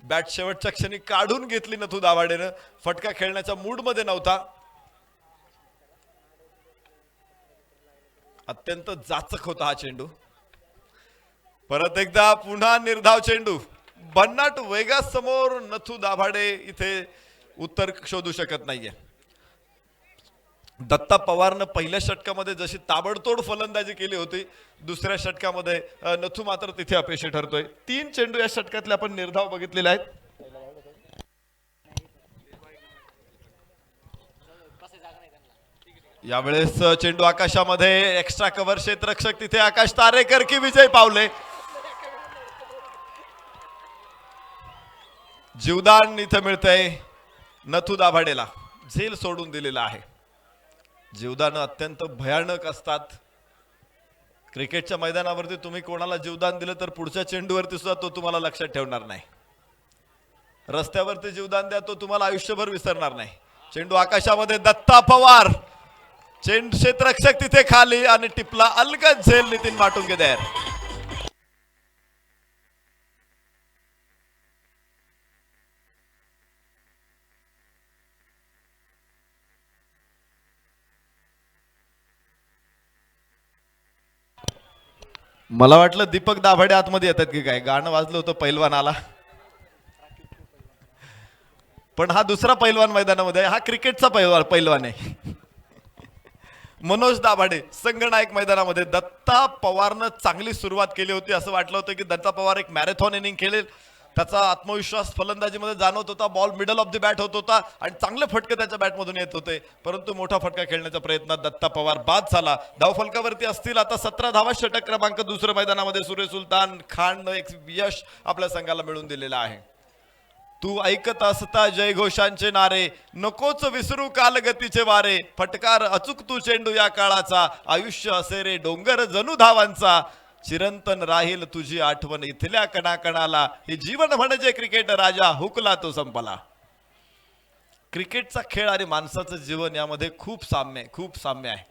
बॅट शेवटच्या क्षणी काढून घेतली नथू दाभाडेनं. फटका खेळण्याच्या मूड मध्ये नव्हता. अत्यंत जाचक होता हा चेंडू. परत एकदा पुन्हा निर्धाव चेंडू. भन्नाट वेगासमोर नथू दाभाडे इथे उत्तर शोधू शकत नाहीये. दत्ता पवारनं पहिल्या षटकामध्ये जशी ताबडतोड फलंदाजी केली होती, दुसऱ्या षटकामध्ये नथू मात्र तिथे अपयशी ठरतोय. 3 चेंडू या षटकातले आपण निर्धाव बघितलेले आहेत. यावेळेस चेंडू आकाशामध्ये. एक्स्ट्रा कव्हर क्षेत्ररक्षक तिथे आकाश तारेकर की विजय पावले. जीवदान इथे मिळतंय नथू दाभाडेला. झेल सोडून दिलेला आहे. जीवदान अत्यंत भयानक असतात. क्रिकेटच्या मैदानावरती तुम्ही कोणाला जीवदान दिलं तर पुढच्या चेंडूवरती सुद्धा तो तुम्हाला लक्षात ठेवणार नाही. रस्त्यावरती जीवदान द्या, तो तुम्हाला आयुष्यभर विसरणार नाही. चेंडू आकाशामध्ये. दत्ता पवार. चेंडू क्षेत्ररक्षक तिथे खाली आणि टिपला अलगद झेल. नितीन माटुंगे द्यार. मला वाटलं दीपक दाभाडे आतमध्ये येतात की काय, गाणं वाजलं होतं पैलवान आला. पण हा दुसरा पैलवान मैदानामध्ये, हा क्रिकेटचा पैलवान आहे. मनोज दाभाडे संघनायक मैदानामध्ये. दत्ता पवारनं चांगली सुरुवात केली होती. असं वाटलं होतं की दत्ता पवार एक मॅरेथॉन इनिंग खेळेल. त्याचा आत्मविश्वास फलंदाजीमध्ये जाणवत होता. Ball middle of the bat होत होता आणि चांगले फटके त्याच्या बॅटमधून येत होते, परंतु मोठा फटका खेळण्याच्या प्रयत्नात दत्ता पवार बाद झाला. धावफलकावरती असतील आता 17 धावा. षटक क्रमांक दुसरं मैदानामध्ये सुरे सुलतान खान एक यश आपल्या संघाला मिळवून दिलेलं आहे. तू ऐकत असता जयघोषांचे नारे, नकोच विसरू कालगतीचे वारे. फटकार अचूक तू चेंडू या काळाचा, आयुष्य असे रे डोंगर जणू धावांचा. चिरंतन राहील तुझी आठवण इथल्या कणाकणाला. हे जीवन म्हणजे क्रिकेट राजा, हुकला तो संपला. क्रिकेटचा खेळ आणि माणसाचं जीवन यामध्ये खूप साम्य आहे.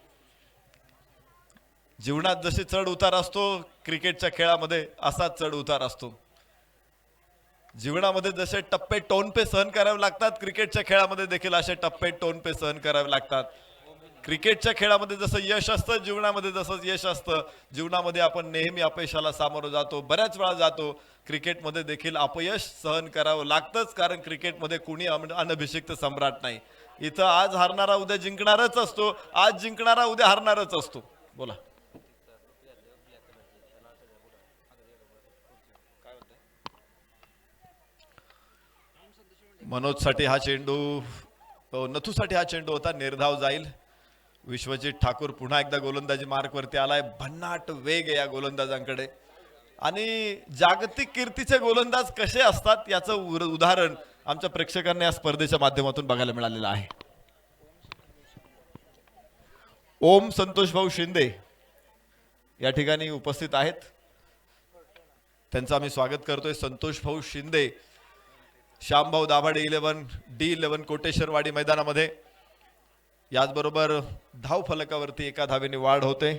जीवनात जसे चढ उतार असतो, क्रिकेटच्या खेळामध्ये असाच चढ उतार असतो. जीवनामध्ये जसे टप्पे टोनपे सहन करावे लागतात, क्रिकेटच्या खेळामध्ये देखील असे टप्पे टोनपे सहन करावे लागतात. क्रिकेटच्या खेळामध्ये जसं यश असतं, जीवनामध्ये जसं यश असतं. जीवनामध्ये आपण नेहमी अपयशाला सामोरं जातो, बऱ्याच वेळा जातो. क्रिकेटमध्ये देखील अपयश सहन करावं लागतंच, कारण क्रिकेटमध्ये कुणी अनभिषिक्त सम्राट नाही. इथं आज हारणारा उद्या जिंकणारच असतो, आज जिंकणारा उद्या हारणारच असतो. बोला. मनोजसाठी हा चेंडू, नथूसाठी हा चेंडू होता. निर्धाव जाईल. विश्वजित ठाकूर पुन्हा एकदा गोलंदाजी मार्कवरती आलाय. भन्नाट वेग आहे या गोलंदाजांकडे आणि जागतिक कीर्तीचे गोलंदाज कसे असतात याचं उदाहरण आमच्या प्रेक्षकांना या स्पर्धेच्या माध्यमातून बघायला मिळालेलं आहे. ओम संतोष भाऊ शिंदे या ठिकाणी उपस्थित आहेत. त्यांचं आम्ही स्वागत करतोय. संतोष भाऊ शिंदे, श्यामभाऊ दाभाडे 11D11 कोटेश्वरवाडी मैदानामध्ये. याचबरोबर धाव फलकावरती एका धावेने वाढ होते.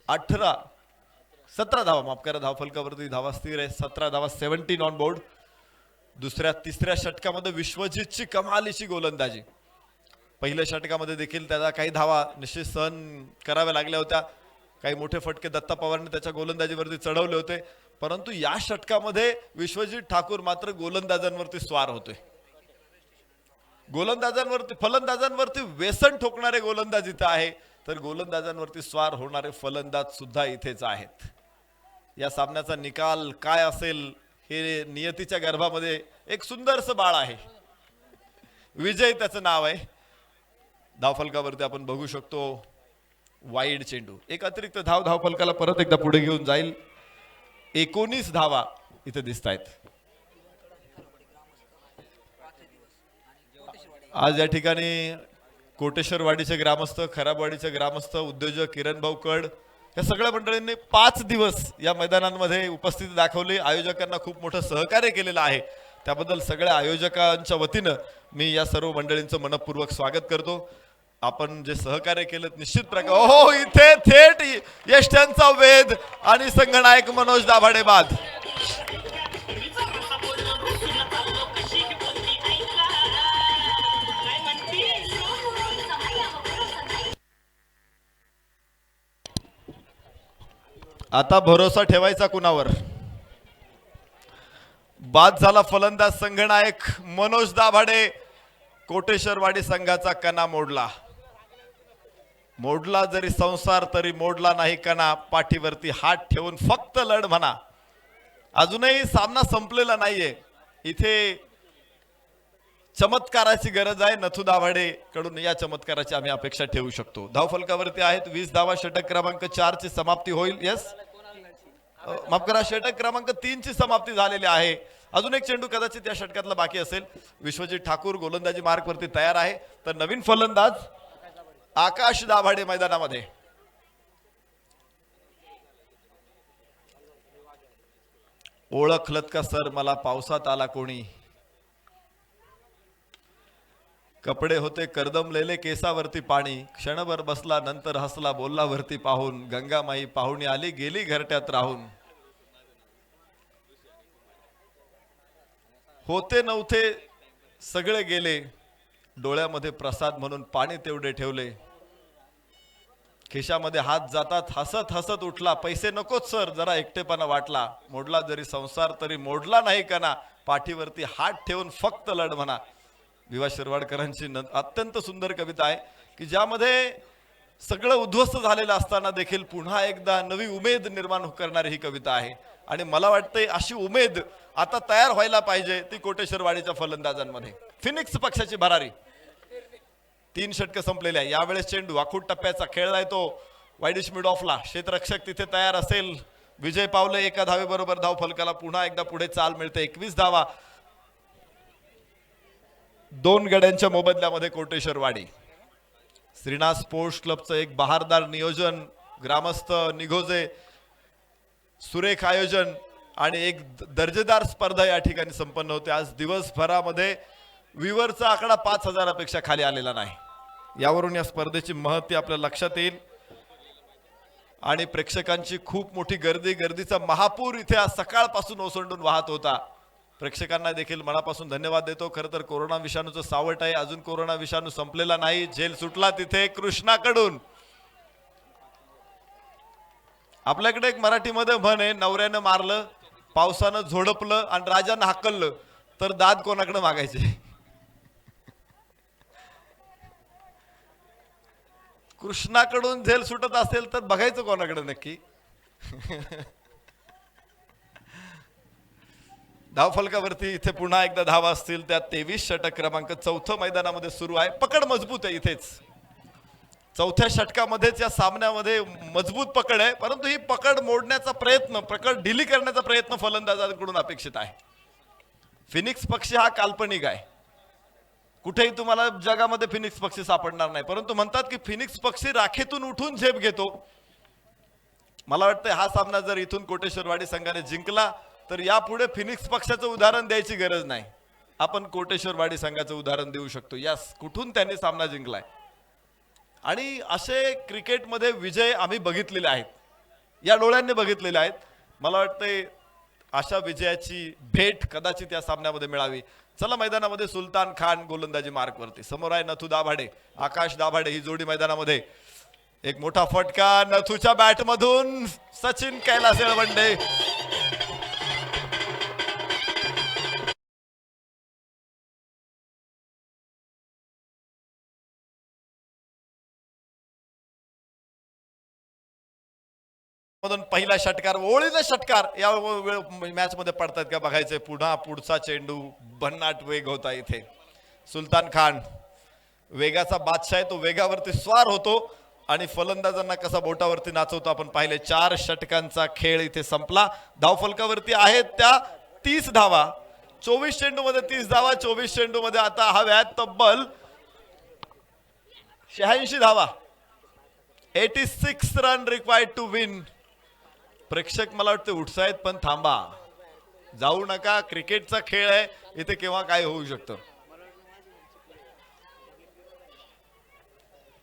17 धावा, माफ करा, धाव फलकावरती धावा स्थिर आहे. 17 धावा, 17 ऑन बोर्ड. दुसऱ्या तिसऱ्या षटकामध्ये विश्वजितची कमालीची गोलंदाजी. पहिल्या षटकामध्ये देखील त्याला काही धावा निश्चित सहन कराव्या लागल्या होत्या. काही मोठे फटके दत्ता पवारने त्याच्या गोलंदाजीवरती चढवले होते, परंतु या षटकामध्ये विश्वजित ठाकूर मात्र गोलंदाजांवरती स्वार होतोय. गोलंदाजांवरती फलंदाजांवरती व्यसन ठोकणारे गोलंदाज इथं आहे, तर गोलंदाजांवरती स्वार होणारे फलंदाज सुद्धा इथेच आहेत. या सामन्याचा निकाल काय असेल हे नियतीच्या गर्भामध्ये एक सुंदरसं बाळ आहे. विजय त्याचं नाव आहे. धावफलकावरती आपण बघू शकतो वाईड चेंडू, एक अतिरिक्त धावफलकाला परत एकदा पुढे घेऊन जाईल. 19 धावा इथे दिसत आहेत. आज या ठिकाणी कोटेश्वरवाडीचे ग्रामस्थ, खराबवाडीचे ग्रामस्थ, उद्योजक किरण भाऊ कड या सगळ्या मंडळींनी 5 दिवस या मैदानांमध्ये उपस्थिती दाखवली. आयोजकांना खूप मोठं सहकार्य केलेलं आहे. त्याबद्दल सगळ्या आयोजकांच्या वतीनं मी या सर्व मंडळींचं मनपूर्वक स्वागत करतो. आपण जे सहकार्य केलं निश्चित प्रकारे हो इथे थेट यष्ट्यांचा वेध आणि संघनायक मनोज दाभाडे बाद. आता भरोसा ठेवायचा कुणावर? बाद झाला फलंदाज संघनायक मनोज दाभाडे. कोटेश्वरवाडी संघाचा कणा मोडला. मोडला जरी संसार तरी मोडला नाही कणा. पाठीवरती हात ठेवून फक्त लढ म्हणा. अजूनही सामना संपलेला नाहीये. इथे चमत्काराची गरज आहे. नथू दाभाडे कडून या चमत्काराची आम्ही अपेक्षा ठेवू शकतो. धावफलकावरती आहेत 20 धावा. षटक क्रमांक 4 ची समाप्ती होईल. यस माफ करा, षटक क्रमांक 3 ची समाप्ती झालेली आहे. अजून एक चेंडू कदाचित या षटकातला बाकी असेल. विश्वजित ठाकूर गोलंदाजी मार्कवरती तयार आहे, तर नवीन फलंदाज आकाश दाभाडे मैदानामध्ये. ओळखलत का सर मला पावसात आला कोणी? कपडे होते करदमलेले केसावरती पाणी. क्षणभर बसला नंतर हसला बोलला वरती पाहून. गंगामाई पाहुणी आली गेली घरट्यात राहून. होते नव्हते सगळे गेले. डोळ्यामध्ये प्रसाद म्हणून पाणी तेवढे ठेवले. खिशामध्ये हात जातात हसत हसत उठला. पैसे नकोच सर जरा एकटेपणा वाटला. मोडला जरी संसार तरी मोडला नाही कणा. पाठीवरती हात ठेवून फक्त लढ म्हणा. विवा शिरवाडकरांची अत्यंत सुंदर कविता आहे की ज्यामध्ये सगळं उद्ध्वस्त झालेलं असताना देखील पुन्हा एकदा नवी उमेद निर्माण करणारी ही कविता आहे. आणि मला वाटतंय अशी उमेद आता तयार व्हायला पाहिजे ती कोटेश्वरवाडीच्या फलंदाजांमध्ये. फिनिक्स पक्षाची भरारी. 3 षटक संपलेले आहे. यावेळेस चेंडू आखूड टप्प्याचा खेळलाय तो वाईडिश मिड ऑफला. क्षेत्ररक्षक तिथे तयार असेल. विजय पावले एका धावेबरोबर धाव फलकाला पुन्हा एकदा पुढे चाल मिळते. 21 धावा 2 गड्यांच्या मोबदल्यामध्ये कोटेश्वरवाडी. श्रीनाथ स्पोर्ट्स क्लबचं एक बहारदार नियोजन, ग्रामस्थ निघोजे, सुरेख आयोजन आणि एक दर्जेदार स्पर्धा या ठिकाणी संपन्न होते. आज दिवसभरामध्ये व्ह्यूअरचा आकडा 5000 पेक्षा खाली आलेला नाही. यावरून या स्पर्धेची महत्त्व आपल्या लक्षात येईल. आणि प्रेक्षकांची खूप मोठी गर्दीचा महापूर इथे आज सकाळपासून ओसंडून वाहत होता. प्रेक्षकांना देखील मनापासून धन्यवाद देतो. खरं तर कोरोना विषाणूचं सावट आहे, अजून कोरोना विषाणू संपलेला नाही. जेल सुटला तिथे कृष्णाकडून. आपल्याकडे एक मराठीमध्ये म्हण आहे, नवऱ्यानं मारलं, पावसानं झोडपलं आणि राजानं हाकललं तर दाद कोणाकडे मागायचे? कृष्णाकडून झेल सुटत असेल तर बघायचं कोणाकडे नक्की? धावफलकावरती इथे पुन्हा एकदा धावा असतील. त्या 23 षटक क्रमांक 4 मैदानामध्ये सुरू आहे. पकड मजबूत आहे इथेच. 4थ्या षटकामध्येच या सामन्यामध्ये मजबूत पकड आहे, परंतु ही पकड मोडण्याचा प्रयत्न, पकड ढिली करण्याचा प्रयत्न फलंदाजांकडून अपेक्षित आहे. फिनिक्स पक्षी हा काल्पनिक आहे. कुठेही तुम्हाला जगामध्ये फिनिक्स पक्षी सापडणार नाही, परंतु म्हणतात की फिनिक्स पक्षी राखेतून उठून झेप घेतो. मला वाटतं हा सामना जर इथून कोटेश्वरवाडी संघाने जिंकला तर यापुढे फिनिक्स पक्षाचं उदाहरण द्यायची गरज नाही. आपण कोटेश्वरवाडी संघाचं उदाहरण देऊ शकतो. यास कुठून त्यांनी सामना जिंकलाय. आणि असे क्रिकेटमध्ये विजय आम्ही बघितलेले आहेत, या डोळ्यांनी बघितलेले आहेत. मला वाटतंय अशा विजयाची भेट कदाचित या सामन्यामध्ये मिळावी. चला मैदानामध्ये सुलतान खान गोलंदाजी मार्कवरती, समोर आहे नथू दाभाडे, आकाश दाभाडे ही जोडी मैदानामध्ये. एक मोठा फटका नथूच्या बॅट मधून, सचिन कैलास येळवंडे मधून पहिला षटकार, ओळीचा षटकार या मॅच मध्ये पडतात का बघायचंय. पुन्हा पुढचा चेंडू, भन्नाट वेग होता इथे. सुलतान खान वेगाचा बादशाह आहे, तो वेगावरती स्वार होतो आणि फलंदाजांना कसा बोटावरती नाचवतो आपण पाहिले. 4 षटकांचा खेळ इथे संपला. धावफलकावरती आहेत त्या 30 धावा. 24 चेंडू मध्ये 30 धावा. 24 चेंडू मध्ये आता हव्यात तब्बल 86 धावा. 86 रन रिक्वायर्ड टू विन. प्रेक्षक मला वाटतं उत्साहित, पण थांबा, जाऊ नका. क्रिकेटचा खेळ आहे, इथे केव्हा काय होऊ शकतं.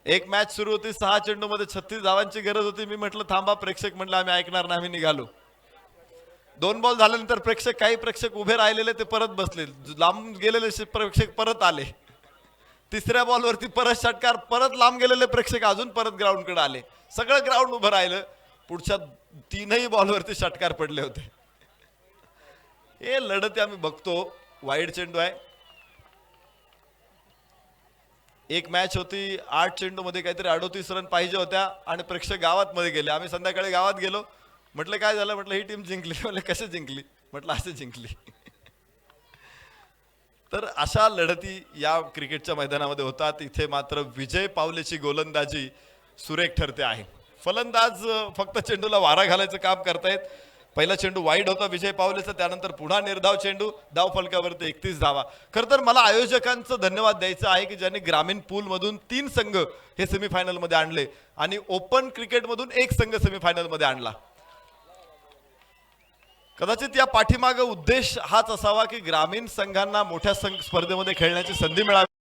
एक मॅच सुरू होती, 6 चेंडू मध्ये 36 धावांची गरज होती. मी म्हटलं थांबा, प्रेक्षक म्हटलं आम्ही ऐकणार नाही, आम्ही निघालो. 2 बॉल झाल्यानंतर प्रेक्षक, काही प्रेक्षक उभे राहिलेले ते परत बसले, लांब गेलेले प्रेक्षक परत आले. 3ऱ्या बॉलवरती परत षटकार, परत लांब गेलेले प्रेक्षक अजून परत ग्राउंडकडे आले. सगळं ग्राउंड उभं राहिलं. पुढच्या 3ही बॉलवरती षटकार पडले होते. हे लढत आम्ही बघतो. वाईड चेंडू आहे. एक मॅच होती, 8 चेंडू मध्ये काहीतरी 38 रन पाहिजे होत्या आणि प्रेक्षक गावात मध्ये गेले. आम्ही संध्याकाळी गावात गेलो. म्हटलं काय झालं, म्हटलं ही टीम जिंकली. म्हटलं कसे जिंकली, म्हटलं असे जिंकली. तर अशा लढती या क्रिकेटच्या मैदानामध्ये होतात. इथे मात्र विजय पावलेची गोलंदाजी सुरेख ठरते आहे. फलंदाज फक्त चेंडूला वारा घालायचं काम करतायत. पहिला चेंडू वाईड होता विजय पावलेचा, त्यानंतर पुन्हा निर्धाव चेंडू, धाव फलकावरती 31 धावा. खरं तर मला आयोजकांचं धन्यवाद द्यायचं आहे की ज्यांनी ग्रामीण पूल मधून 3 संघ हे सेमीफायनल मध्ये आणले आणि ओपन क्रिकेट मधून 1 संघ सेमीफायनल मध्ये आणला. कदाचित या पाठीमागे उद्देश हाच असावा की ग्रामीण संघांना मोठ्या स्पर्धेमध्ये खेळण्याची संधी मिळावी.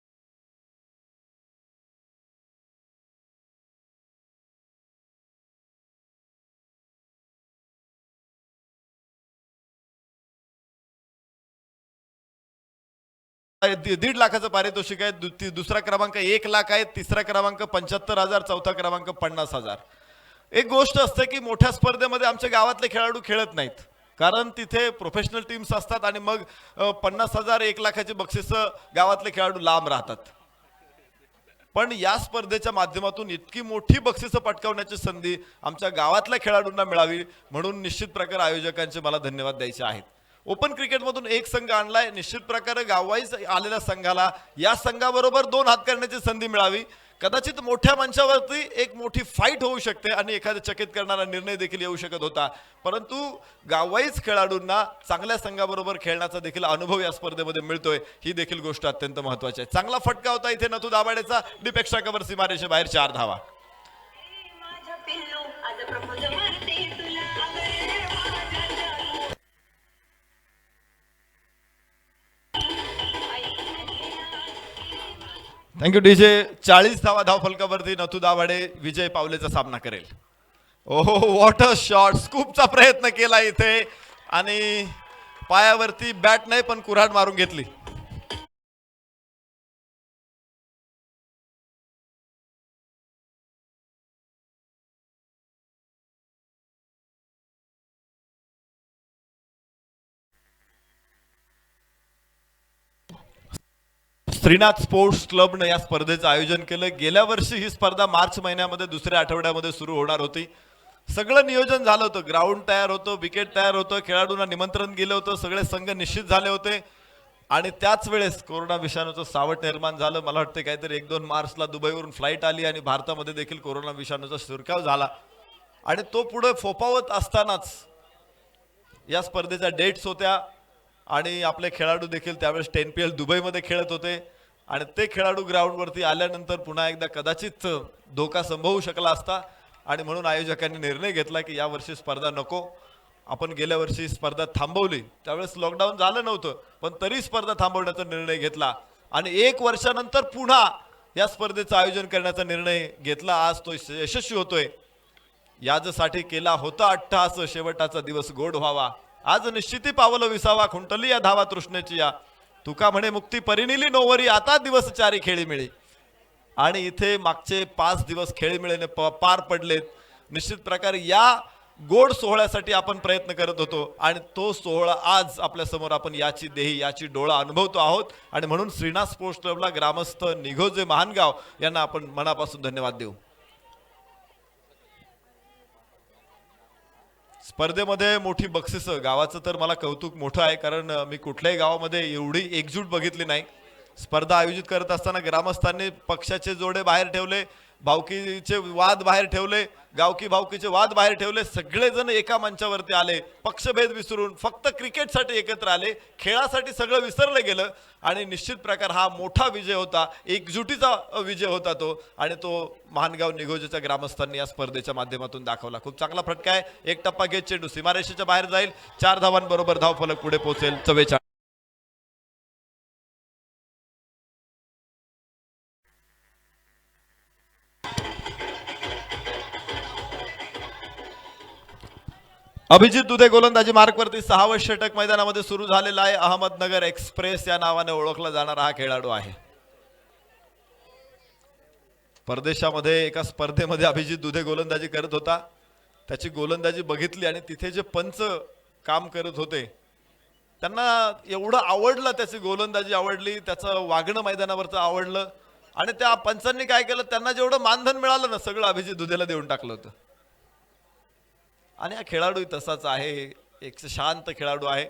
दीड लाखाचं पारितोषिक आहे. दुसरा क्रमांक 1 लाख आहे. तिसरा क्रमांक 75,000. चौथा क्रमांक 50,000. एक गोष्ट असते की मोठ्या स्पर्धेमध्ये आमच्या गावातले खेळाडू खेळत नाहीत, कारण तिथे प्रोफेशनल टीम्स असतात आणि मग 50,000 1 लाखाची बक्षीस गावातले खेळाडू लांब राहतात. पण या स्पर्धेच्या माध्यमातून इतकी मोठी बक्षिसं पटकावण्याची संधी आमच्या गावातल्या खेळाडूंना मिळावी, म्हणून निश्चित प्रकारे आयोजकांचे मला धन्यवाद द्यायचे आहेत. ओपन क्रिकेटमधून 1 संघ आणलाय. निश्चित प्रकारे गाववाईज आलेल्या संघाला या संघाबरोबर 2 हात करण्याची संधी मिळावी. कदाचित मोठ्या मंचावरती एक मोठी फाईट होऊ शकते आणि एखादा चकित करणारा निर्णय देखील येऊ शकत होता, परंतु गाववाईज खेळाडूंना चांगल्या संघाबरोबर खेळण्याचा देखील अनुभव या स्पर्धेमध्ये मिळतोय, ही देखील गोष्ट अत्यंत महत्त्वाची आहे. चांगला फटका होता इथे नथू दाभाडेचा. डीप एक्स्ट्रा कव्हर सीमारेषे बाहेर 4 धावा. Thank you DJ. 40 धावा धाव फलकावरती नथू दाभाडे विजय पावलेचा सामना करेल. ओहो, व्हॉट अ शॉट. स्कूपचा प्रयत्न केला इथे आणि पायावरती बॅट नाही पण कुऱ्हाड मारून घेतली. श्रीनाथ स्पोर्ट्स क्लबने या स्पर्धेचं आयोजन केलं. गेल्या वर्षी ही स्पर्धा मार्च महिन्यामध्ये 2ऱ्या आठवड्यामध्ये सुरू होणार होती. सगळं नियोजन झालं होतं. ग्राउंड तयार होतं, विकेट तयार होतं, खेळाडूंना निमंत्रण गेलं होतं, सगळे संघ निश्चित झाले होते आणि त्याच वेळेस कोरोना विषाणूचं सावट निर्माण झालं. मला वाटतं काहीतरी 1-2 मार्चला दुबईवरून फ्लाईट आली आणि भारतामध्ये देखील कोरोना विषाणूचा शिरकाव झाला आणि तो पुढे फोपावत असतानाच या स्पर्धेच्या डेट्स होत्या आणि आपले खेळाडू देखील त्यावेळेस 10PL दुबईमध्ये खेळत होते आणि ते खेळाडू ग्राउंडवरती आल्यानंतर पुन्हा एकदा कदाचित धोका संभवू शकला असता आणि म्हणून आयोजकांनी निर्णय घेतला की या वर्षी स्पर्धा नको. आपण गेल्या वर्षी स्पर्धा थांबवली, त्यावेळेस लॉकडाऊन झालं नव्हतं, पण तरी स्पर्धा थांबवण्याचा निर्णय घेतला आणि 1 वर्षानंतर पुन्हा या स्पर्धेचं आयोजन करण्याचा निर्णय घेतला. आज तो यशस्वी होतोय. यासाठी केला होता अट्टहास, शेवटाचा दिवस गोड व्हावा आज निश्चिती पावलं विसावा खुंटली या धावा तृष्णेची या तुका म्हणे मुक्ती परिनिली नोवरी आता दिवस चारी खेळी मिळी. आणि इथे मागचे 5 दिवस खेळीमेळीने पार पडलेत. निश्चित प्रकारे या गोड सोहळ्यासाठी आपण प्रयत्न करत होतो आणि तो सोहळा आज आपल्या समोर आपण याची देही याची डोळा अनुभवतो आहोत. आणि म्हणून श्रीनाथ स्पोर्ट्स क्लबला ग्रामस्थ निघोजे महानगाव यांना आपण मनापासून धन्यवाद देऊ. स्पर्धेमध्ये मोठी बक्षिसं, गावाचं तर मला कौतुक मोठं आहे, कारण मी कुठल्याही गावामध्ये एवढी एकजूट बघितली नाही. स्पर्धा आयोजित करत असताना ग्रामस्थांनी पक्षाचे जोडे बाहेर ठेवले, भावकीचे वाद बाहेर ठेवले, गावकी भावकीचे वाद बाहेर ठेवले. सगळेजण एका मंचावरती आले, पक्षभेद विसरून फक्त क्रिकेटसाठी एकत्र आले. खेळासाठी सगळं विसरलं गेलं आणि निश्चित प्रकार हा मोठा विजय होता, एकजुटीचा विजय होता तो. आणि तो महानगाव निघोजेच्या ग्रामस्थांनी या स्पर्धेच्या माध्यमातून दाखवला. खूप चांगला फटका आहे. एक टप्पा घेत चेंडू सीमारेषेच्या बाहेर जाईल. 4 धावांबरोबर धावफलक पुढे पोहोचेल. 44. अभिजित दुधे गोलंदाजी मार्कवरती 6वे षटक मैदानामध्ये सुरू झालेला आहे. अहमदनगर एक्सप्रेस या नावाने ओळखला जाणारा हा खेळाडू आहे. परदेशामध्ये एका स्पर्धेमध्ये अभिजित दुधे गोलंदाजी करत होता. त्याची गोलंदाजी बघितली आणि तिथे जे पंच काम करत होते त्यांना एवढं आवडलं, त्याची गोलंदाजी आवडली, त्याचं वागणं मैदानावरचं आवडलं आणि त्या पंचांनी काय केलं, त्यांना जेवढं मानधन मिळालं ना सगळं अभिजित दुधेला देऊन टाकलं होतं. आणि हा खेळाडू तसाच आहे, एक शांत खेळाडू आहे,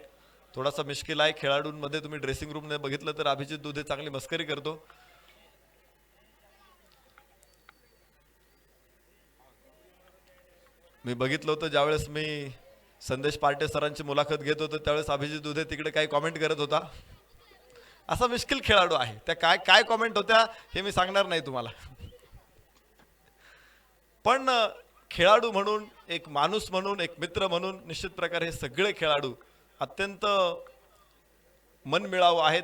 थोडासा मिश्किल आहे. खेळाडूंमध्ये तुम्ही ड्रेसिंग रूम मध्ये बघितलं तर अभिजित दुधे चांगली मस्करी करतो. मी बघितलं होतं ज्यावेळेस मी संदेश पार्टे सरांची मुलाखत घेत होतो त्यावेळेस अभिजित दुधे तिकडे काही कॉमेंट करत होता. असा मिश्किल खेळाडू आहे. त्या काय काय कॉमेंट होत्या हे मी सांगणार नाही तुम्हाला, पण खेळाडू म्हणून, एक माणूस म्हणून, एक मित्र म्हणून निश्चित प्रकारे हे सगळे खेळाडू अत्यंत मनमिळावू आहेत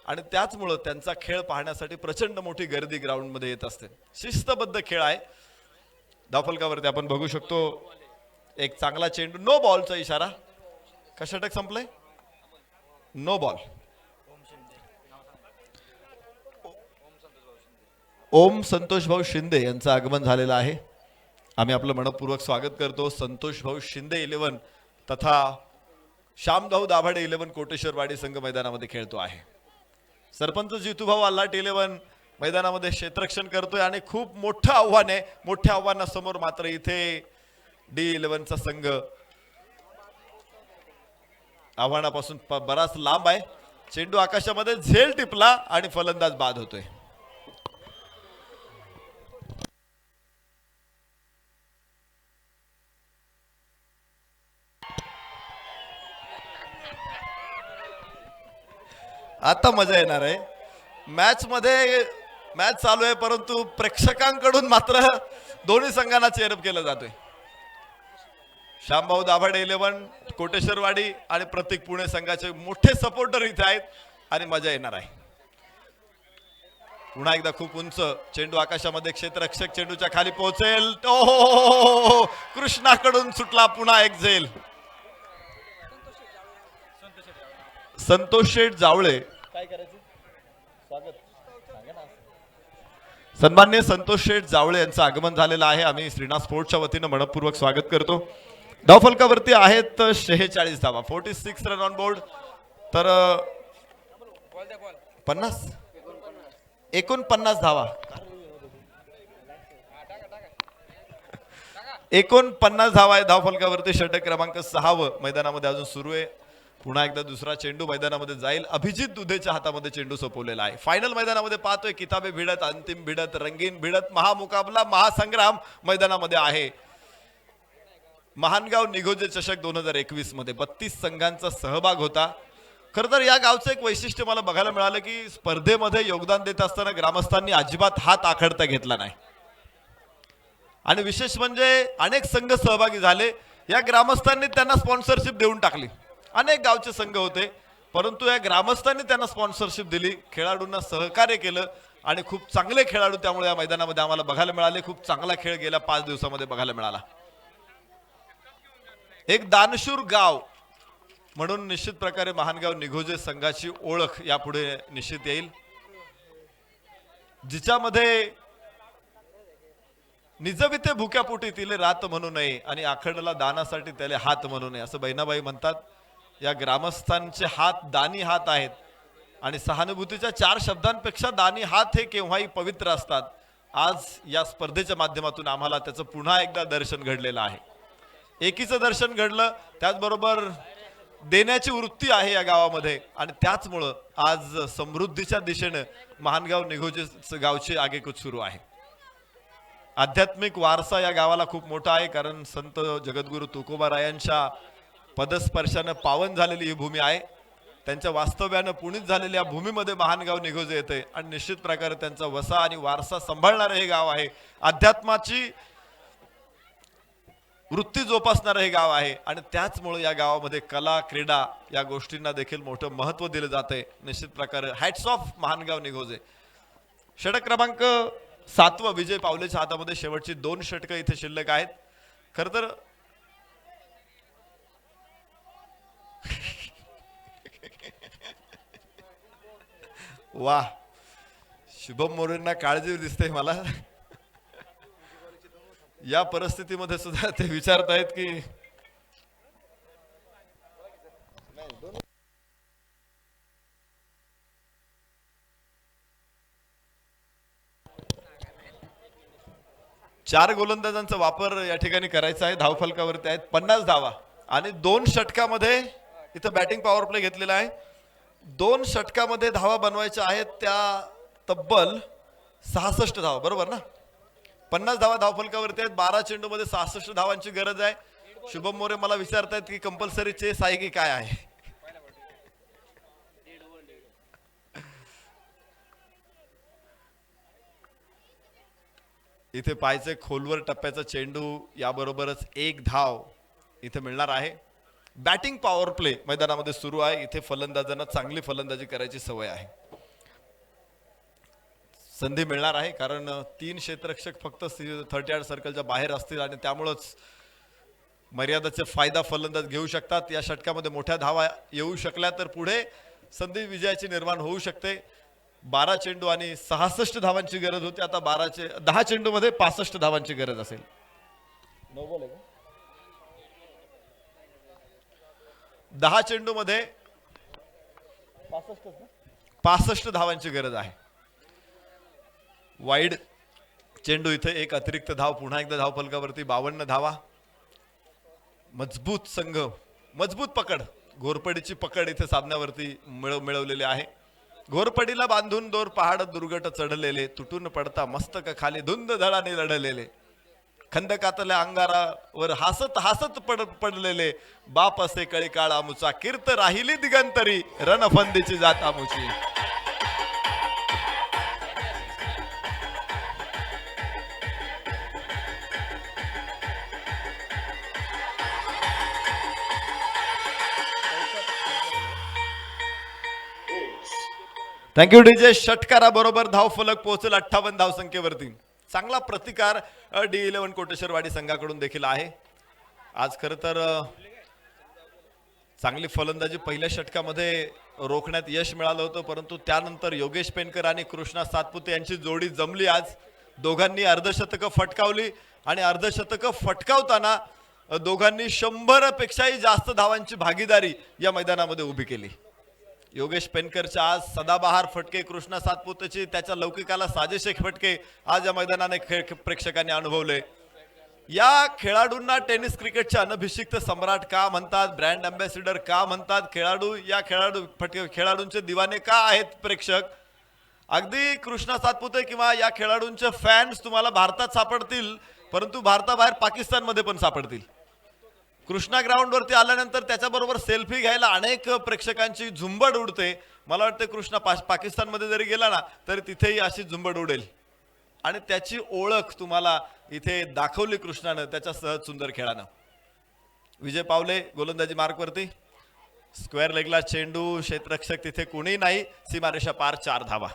आणि त्याचमुळे त्यांचा खेळ पाहण्यासाठी प्रचंड मोठी गर्दी ग्राउंडमध्ये येत असते. शिस्तबद्ध खेळ आहे. धावफलकावरती आपण बघू शकतो एक चांगला चेंडू, नो बॉलचा इशारा. का षटक संपलंय? No ball. ओम संतोष भाऊ शिंदे यांचं आगमन झालेलं आहे. आम्ही आपलं मनपूर्वक स्वागत करतो. संतोष भाऊ शिंदे 11 तथा श्यामभाऊ दाभाडे 11 कोटेश्वरवाडी संघ मैदानामध्ये खेळतो आहे. सरपंच जितूभाऊ आल्हाट 11 मैदानामध्ये क्षेत्ररक्षण करतोय आणि खूप मोठं आव्हान आहे. मोठ्या आव्हानासमोर मात्र इथे D11चा संघ आव्हानापासून बराच लांब आहे. चेंडू आकाशामध्ये झेल टिपला आणि फलंदाज बाद होतोय. आता मजा येणार आहे. मॅच चालू आहे परंतु प्रेक्षकांकडून मात्र दोन्ही संघांना चेअरअप केलं जातोय. श्यामभाऊ दाभाडे 11 कोटेश्वरवाडी आणि प्रतीक पुणे संघाचे मोठे सपोर्टर इथे आहेत आणि मजा येणार आहे. पुन्हा एकदा खूप उंच चेंडू आकाशामध्ये, क्षेत्ररक्षक चेंडूच्या खाली पोहोचेल. ओहो, कृष्णाकडून सुटला पुन्हा एक झेल. संतोष शेठ जावळे, काय करायचं? सन्माननीय संतोष शेठ जावळे यांचं आगमन झालेलं आहे. आम्ही श्रीनाथ स्पोर्ट्सच्या वतीनं मनपूर्वक स्वागत करतो. धावफलकावरती आहेत 46 धावा, 46 रन ऑन बोर्ड. तर 49 धावा, 49 धावा आहे धावफलकावरती. षटक क्रमांक 6 मैदानामध्ये अजून सुरू आहे. पुन्हा एकदा दुसरा चेंडू मैदानामध्ये जाईल. अभिजित दुधेच्या हातामध्ये चेंडू सोपवलेला आहे. फायनल मैदानामध्ये पाहतोय किताबे भिडत, अंतिम भिडत, रंगीन भिडत, महामुकाबला, महासंग्राम मैदानामध्ये आहे. महानगाव निघोजे चषक 2021 मध्ये 32 संघांचा सहभाग होता. खरं तर या गावचं एक वैशिष्ट्य मला बघायला मिळालं की स्पर्धेमध्ये योगदान देत असताना ग्रामस्थांनी अजिबात हात आखडता घेतला नाही. आणि विशेष म्हणजे अनेक संघ सहभागी झाले. या ग्रामस्थांनी त्यांना स्पॉन्सरशिप देऊन टाकली. अनेक गावचे संघ होते परंतु या ग्रामस्थांनी त्यांना स्पॉन्सरशिप दिली, खेळाडूंना सहकार्य केलं आणि खूप चांगले खेळाडू त्यामुळे या मैदानामध्ये आम्हाला बघायला मिळाले. खूप चांगला खेळ गेल्या 5 दिवसामध्ये बघायला मिळाला. एक दानशूर गाव म्हणून निश्चित प्रकारे महानगाव निघोजे संघाची ओळख यापुढे निश्चित येईल, जिच्यामध्ये निजविते भुक्यापोटी तिले रात म्हणू नये आणि आखडला दानासाठी त्याला हात म्हणू नये असं बहिणाबाई म्हणतात. या ग्रामस्थांचे हात दानी हात आहेत आणि सहानुभूतीच्या 4 शब्दांपेक्षा दानी हात हे केव्हाही पवित्र असतात. आज या स्पर्धेच्या माध्यमातून आम्हाला त्याचं पुन्हा एकदा दर्शन घडलेलं आहे. एकीचं दर्शन घडलं, त्याचबरोबर देण्याची वृत्ती आहे या गावामध्ये आणि त्याचमुळं आज समृद्धीच्या दिशेनं महानगाव निघोजे गावचे आगेकूच सुरू आहे. आध्यात्मिक वारसा या गावाला खूप मोठा आहे, कारण संत जगद्गुरु तुकोबारायांच्या पदस्पर्शानं पावन झालेली ही भूमी आहे. त्यांच्या वास्तव्यानं पुणित झालेल्या भूमीमध्ये महानगाव निघोजे येते आणि निश्चित प्रकारे त्यांचा वसा आणि वारसा सांभाळणारं हे गाव आहे. अध्यात्माची वृत्ती जोपासणारं हे गाव आहे आणि त्याचमुळे या गावामध्ये कला क्रीडा या गोष्टींना देखील मोठं महत्त्व दिलं जाते. निश्चित प्रकारे हॅट्स ऑफ महानगाव निघोजे. षटक क्रमांक 7 विजय पावलेच्या हातामध्ये शेवटची 2 षटकं इथे शिल्लक आहेत. खर तर वा, शुभम मोरेंना काळजी दिसते मला. या परिस्थितीमध्ये सुद्धा ते विचारतायत की चार गोलंदाजांचा वापर या ठिकाणी करायचा आहे. धावफलकावरती आहेत 50 धावा आणि 2 षटकामध्ये इथं बॅटिंग पॉवर प्ले घेतलेला आहे. 2 षटकामध्ये धावा बनवायच्या आहेत त्या तब्बल 66 धावा, बरोबर ना. 50 धावा धावफलकावरती आहेत. 12 चेंडूमध्ये 66 धावांची गरज आहे. शुभम मोरे मला विचारतायत की कंपल्सरी चेस आहे की काय आहे. इथे पायचे खोलवर टप्प्याचा चेंडू, याबरोबरच 1 धाव इथे मिळणार आहे. बॅटिंग पॉवर प्ले मैदानामध्ये सुरू आहे. इथे फलंदाजांना चांगली फलंदाजी करायची सवय आहे. संधी मिळणार आहे कारण 3 क्षेत्ररक्षक फक्त 30 सर्कलच्या बाहेर असतील आणि त्यामुळेच मर्यादाचे फायदा फलंदाज घेऊ शकतात. या षटकामध्ये मोठ्या धावा येऊ शकल्या तर पुढे संधी विजयाची निर्माण होऊ शकते. 12 चेंडू आणि 66 धावांची गरज होती. आता 10 चेंडू मध्ये 65 धावांची गरज असेल. 10 चेंडू मध्ये 65 धावांची गरज आहे. वाईड चेंडू इथे 1 अतिरिक्त धाव. पुन्हा एकदा धावफलकावरती 52 धावा. मजबूत संघ, मजबूत पकड, घोरपडीची पकड इथे साधण्यावरती मिळवलेली आहे. घोरपडीला बांधून दोर पहाड दुर्गट चढलेले, तुटून पडता मस्तक खाली धुंद धडाने लढलेले, खंदकातल्या अंगारावर हसत हसत पडलेले, बाप असे कळी काळ आमुचा, कीर्त राहिली दिगंतरी, रणफंदीची जात आमुची. Thank you DJ. षटकारा बरोबर धावफलक पोहोचेल 58 धावसंख्येवरती. चांगला प्रतिकार D11 कोटेश्वरवाडी संघाकडून देखील आहे. आज खरं तर चांगली फलंदाजी पहिल्या षटकामध्ये रोखण्यात यश मिळालं होतं, परंतु त्यानंतर योगेश पेनकर आणि कृष्णा सातपुते यांची जोडी जमली. आज दोघांनी अर्धशतकं फटकावली आणि अर्धशतकं फटकावताना दोघांनी 100 पेक्षाही जास्त धावांची भागीदारी या मैदानामध्ये उभी केली. योगेश पेनकरच्या आज सदाबहार फटके, कृष्णा सातपुतेची त्याच्या लौकिकाला साजेसे फटके आज या मैदानाने प्रेक्षकांनी अनुभवले. या खेळाडूंना टेनिस क्रिकेटचे अनभिषिक्त सम्राट का म्हणतात, ब्रँड अँबॅसिडर का म्हणतात, खेळाडूंचे दिवाने का आहेत प्रेक्षक. अगदी कृष्णा सातपुते किंवा या खेळाडूंचे फॅन्स तुम्हाला भारतात सापडतील, परंतु भारताबाहेर पाकिस्तानमध्ये पण सापडतील. कृष्णा ग्राउंडवरती आल्यानंतर त्याच्याबरोबर सेल्फी घ्यायला अनेक प्रेक्षकांची झुंबड उडते. मला वाटतं कृष्णा पाकिस्तानमध्ये जरी गेला ना तरी तिथेही अशी झुंबड उडेल आणि त्याची ओळख तुम्हाला इथे दाखवली कृष्णानं त्याच्या सहज सुंदर खेळानं. विजय पावले गोलंदाजी मार्कवरती. स्क्वेअर लेगला चेंडू, क्षेत्ररक्षक तिथे कोणी नाही. सीमारेषा पार 4 धावा.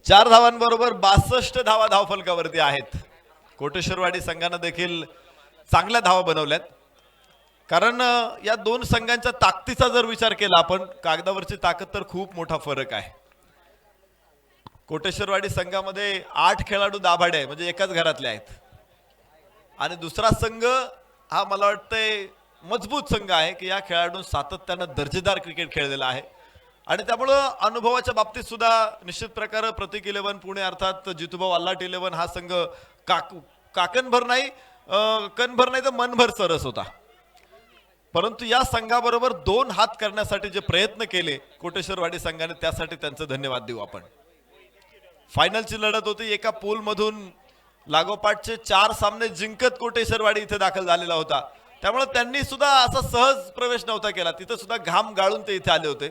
4 धावांबरोबर 62 धावा धावफलकावरती आहेत. कोटेश्वरवाडी संघानं देखील चांगल्या धावा बनवल्यात. कारण या दोन संघांच्या ताकदीचा जर विचार केला आपण, कागदावरची ताकद तर खूप मोठा फरक आहे. कोटेश्वरवाडी संघामध्ये 8 खेळाडू दाभाडे आहे, म्हणजे एकाच घरातले आहेत. आणि दुसरा संघ हा मला वाटतंय मजबूत संघ आहे की या खेळाडूं सातत्यानं दर्जेदार क्रिकेट खेळलेला आहे. आणि त्यामुळं अनुभवाच्या बाबतीत सुद्धा निश्चित प्रकारे प्रतीक 11 पुणे अर्थात जितूभाऊ आल्हाट 11 हा संघ काकणभर नाही कणभर नाही तर मनभर सरस होता. परंतु या संघाबरोबर 2 हात करण्यासाठी जे प्रयत्न केले कोटेश्वरवाडी संघाने, त्यासाठी त्यांचं धन्यवाद देऊ आपण. फायनलची लढत होती. एका पूल मधून लागोपाठचे 4 सामने जिंकत कोटेश्वरवाडी इथे दाखल झालेला होता. त्यामुळे त्यांनी सुद्धा असा सहज प्रवेश नव्हता केला. तिथे सुद्धा घाम गाळून ते इथे आले होते.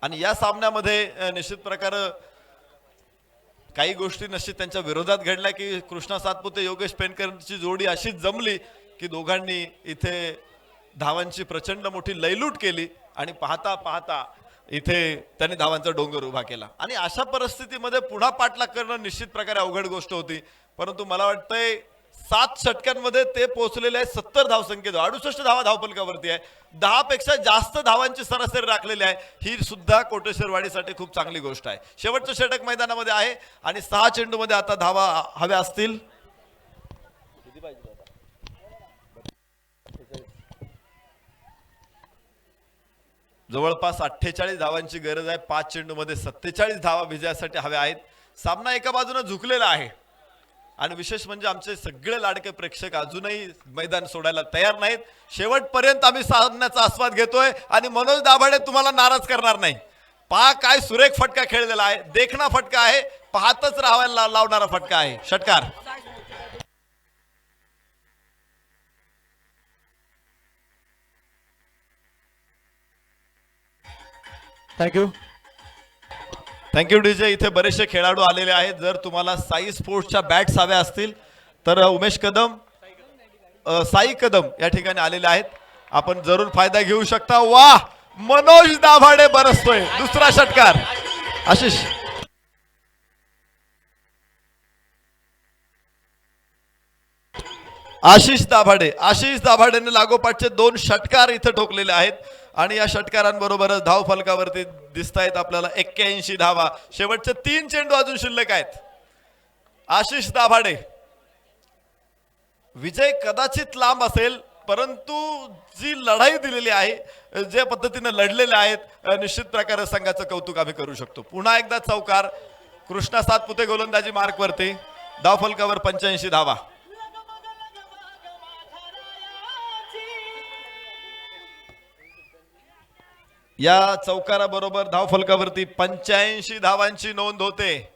आणि या सामन्यामध्ये निश्चित प्रकारे काही गोष्टी निश्चित त्यांच्या विरोधात घडल्या की कृष्णा सातपुते योगेश पेनकरची जोडी अशीच जमली की दोघांनी इथे धावांची प्रचंड मोठी लयलूट केली आणि पाहता पाहता इथे त्यांनी धावांचा डोंगर उभा केला. आणि अशा परिस्थितीमध्ये पुन्हा पाठलाग करणं निश्चित प्रकारे अवघड गोष्ट होती. परंतु मला वाटतंय 7 षटकांमध्ये ते पोहोचलेले आहेत 70 धावसंख्येत. 68 धावा धावफलकावरती आहे. 10 पेक्षा जास्त धावांची सरासरी राखलेली आहे. ही सुद्धा कोटेश्वरवाडीसाठी खूप चांगली गोष्ट आहे. शेवटचं षटक मैदानामध्ये आहे आणि 6 चेंडूमध्ये आता धावा हव्या असतील. जवळपास 48 धावांची गरज आहे. 5 चेंडूमध्ये 47 धावा विजयासाठी हव्या आहेत. सामना एका बाजूने झुकलेला आहे आणि विशेष म्हणजे आमचे सगळे लाडके प्रेक्षक अजूनही मैदान सोडायला तयार नाहीत. शेवटपर्यंत आम्ही सामन्याचा आस्वाद घेतोय आणि मनोज दाभाडे तुम्हाला नाराज करणार नाही. पहा काय सुरेख फटका खेळलेला आहे. देखणा फटका आहे, पाहतच राहायला लावणारा फटका आहे. षटकार. थँक्यू. Thank you DJ. इथे बरेचसे खेळाडू आलेले आहेत. जर तुम्हाला साई स्पोर्ट्सच्या बॅट्स हव्या असतील तर उमेश कदम साई कदम या ठिकाणी आलेले आहेत. आपण जरूर फायदा घेऊ शकता. वाह, मनोज दाभाडे बरसतोय. दुसरा षटकार. आशिष. आशिष दाभाडेने लागोपाठचे 2 षटकार इथे ठोकलेले आहेत आणि या षटकारांबरोबरच धाव फलकावरती दिसत आहेत आपल्याला 81 धावा. शेवटचे 3 चेंडू अजून शिल्लक आहेत. आशिष दाभाडे. विजय कदाचित लांब असेल परंतु जी लढाई दिलेली आहे, ज्या पद्धतीने लढलेले आहेत, निश्चित प्रकारे संघाचं कौतुक आम्ही करू शकतो. पुन्हा एकदा चौकार. कृष्णा सातपुते गोलंदाजी मार्कवरती. धाव फलकावर 85 धावा. या चौकाराबरोबर धाव फलकावरती 85 धावांची नोंद होते.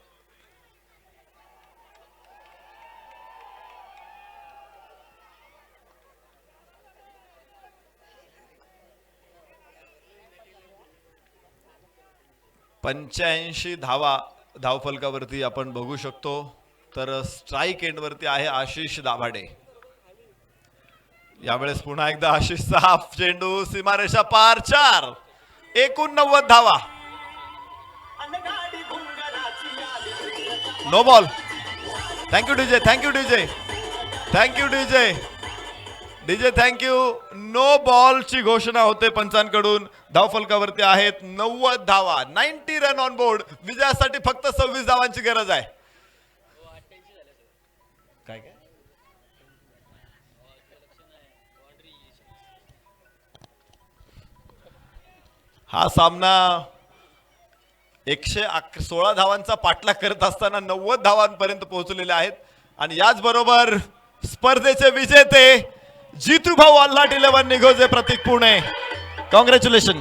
धावा धाव फलकावरती आपण बघू शकतो. तर स्ट्राईक एंडवरती आहे आशिष दाभाडे. यावेळेस पुन्हा एकदा आशिषचा हाफ चेंडू सीमारेषा पार. 4. 89 धावा. No ball. Thank you DJ. Thank you. No ball ची घोषणा होते पंचांकडून. धावफलकावरती आहेत 90 धावा. 90 रन ऑन बोर्ड. विजयासाठी फक्त 26 धावांची गरज आहे. काय काय हा सामना 116 धावांचा पाठलाग करत असताना 90 धावांपर्यंत पोहोचलेले आहेत. आणि याचबरोबर स्पर्धेचे विजेते जितूभाऊ आल्हाट 11 निघोजे प्रतीक पुणे. कॉंग्रॅच्युलेशन.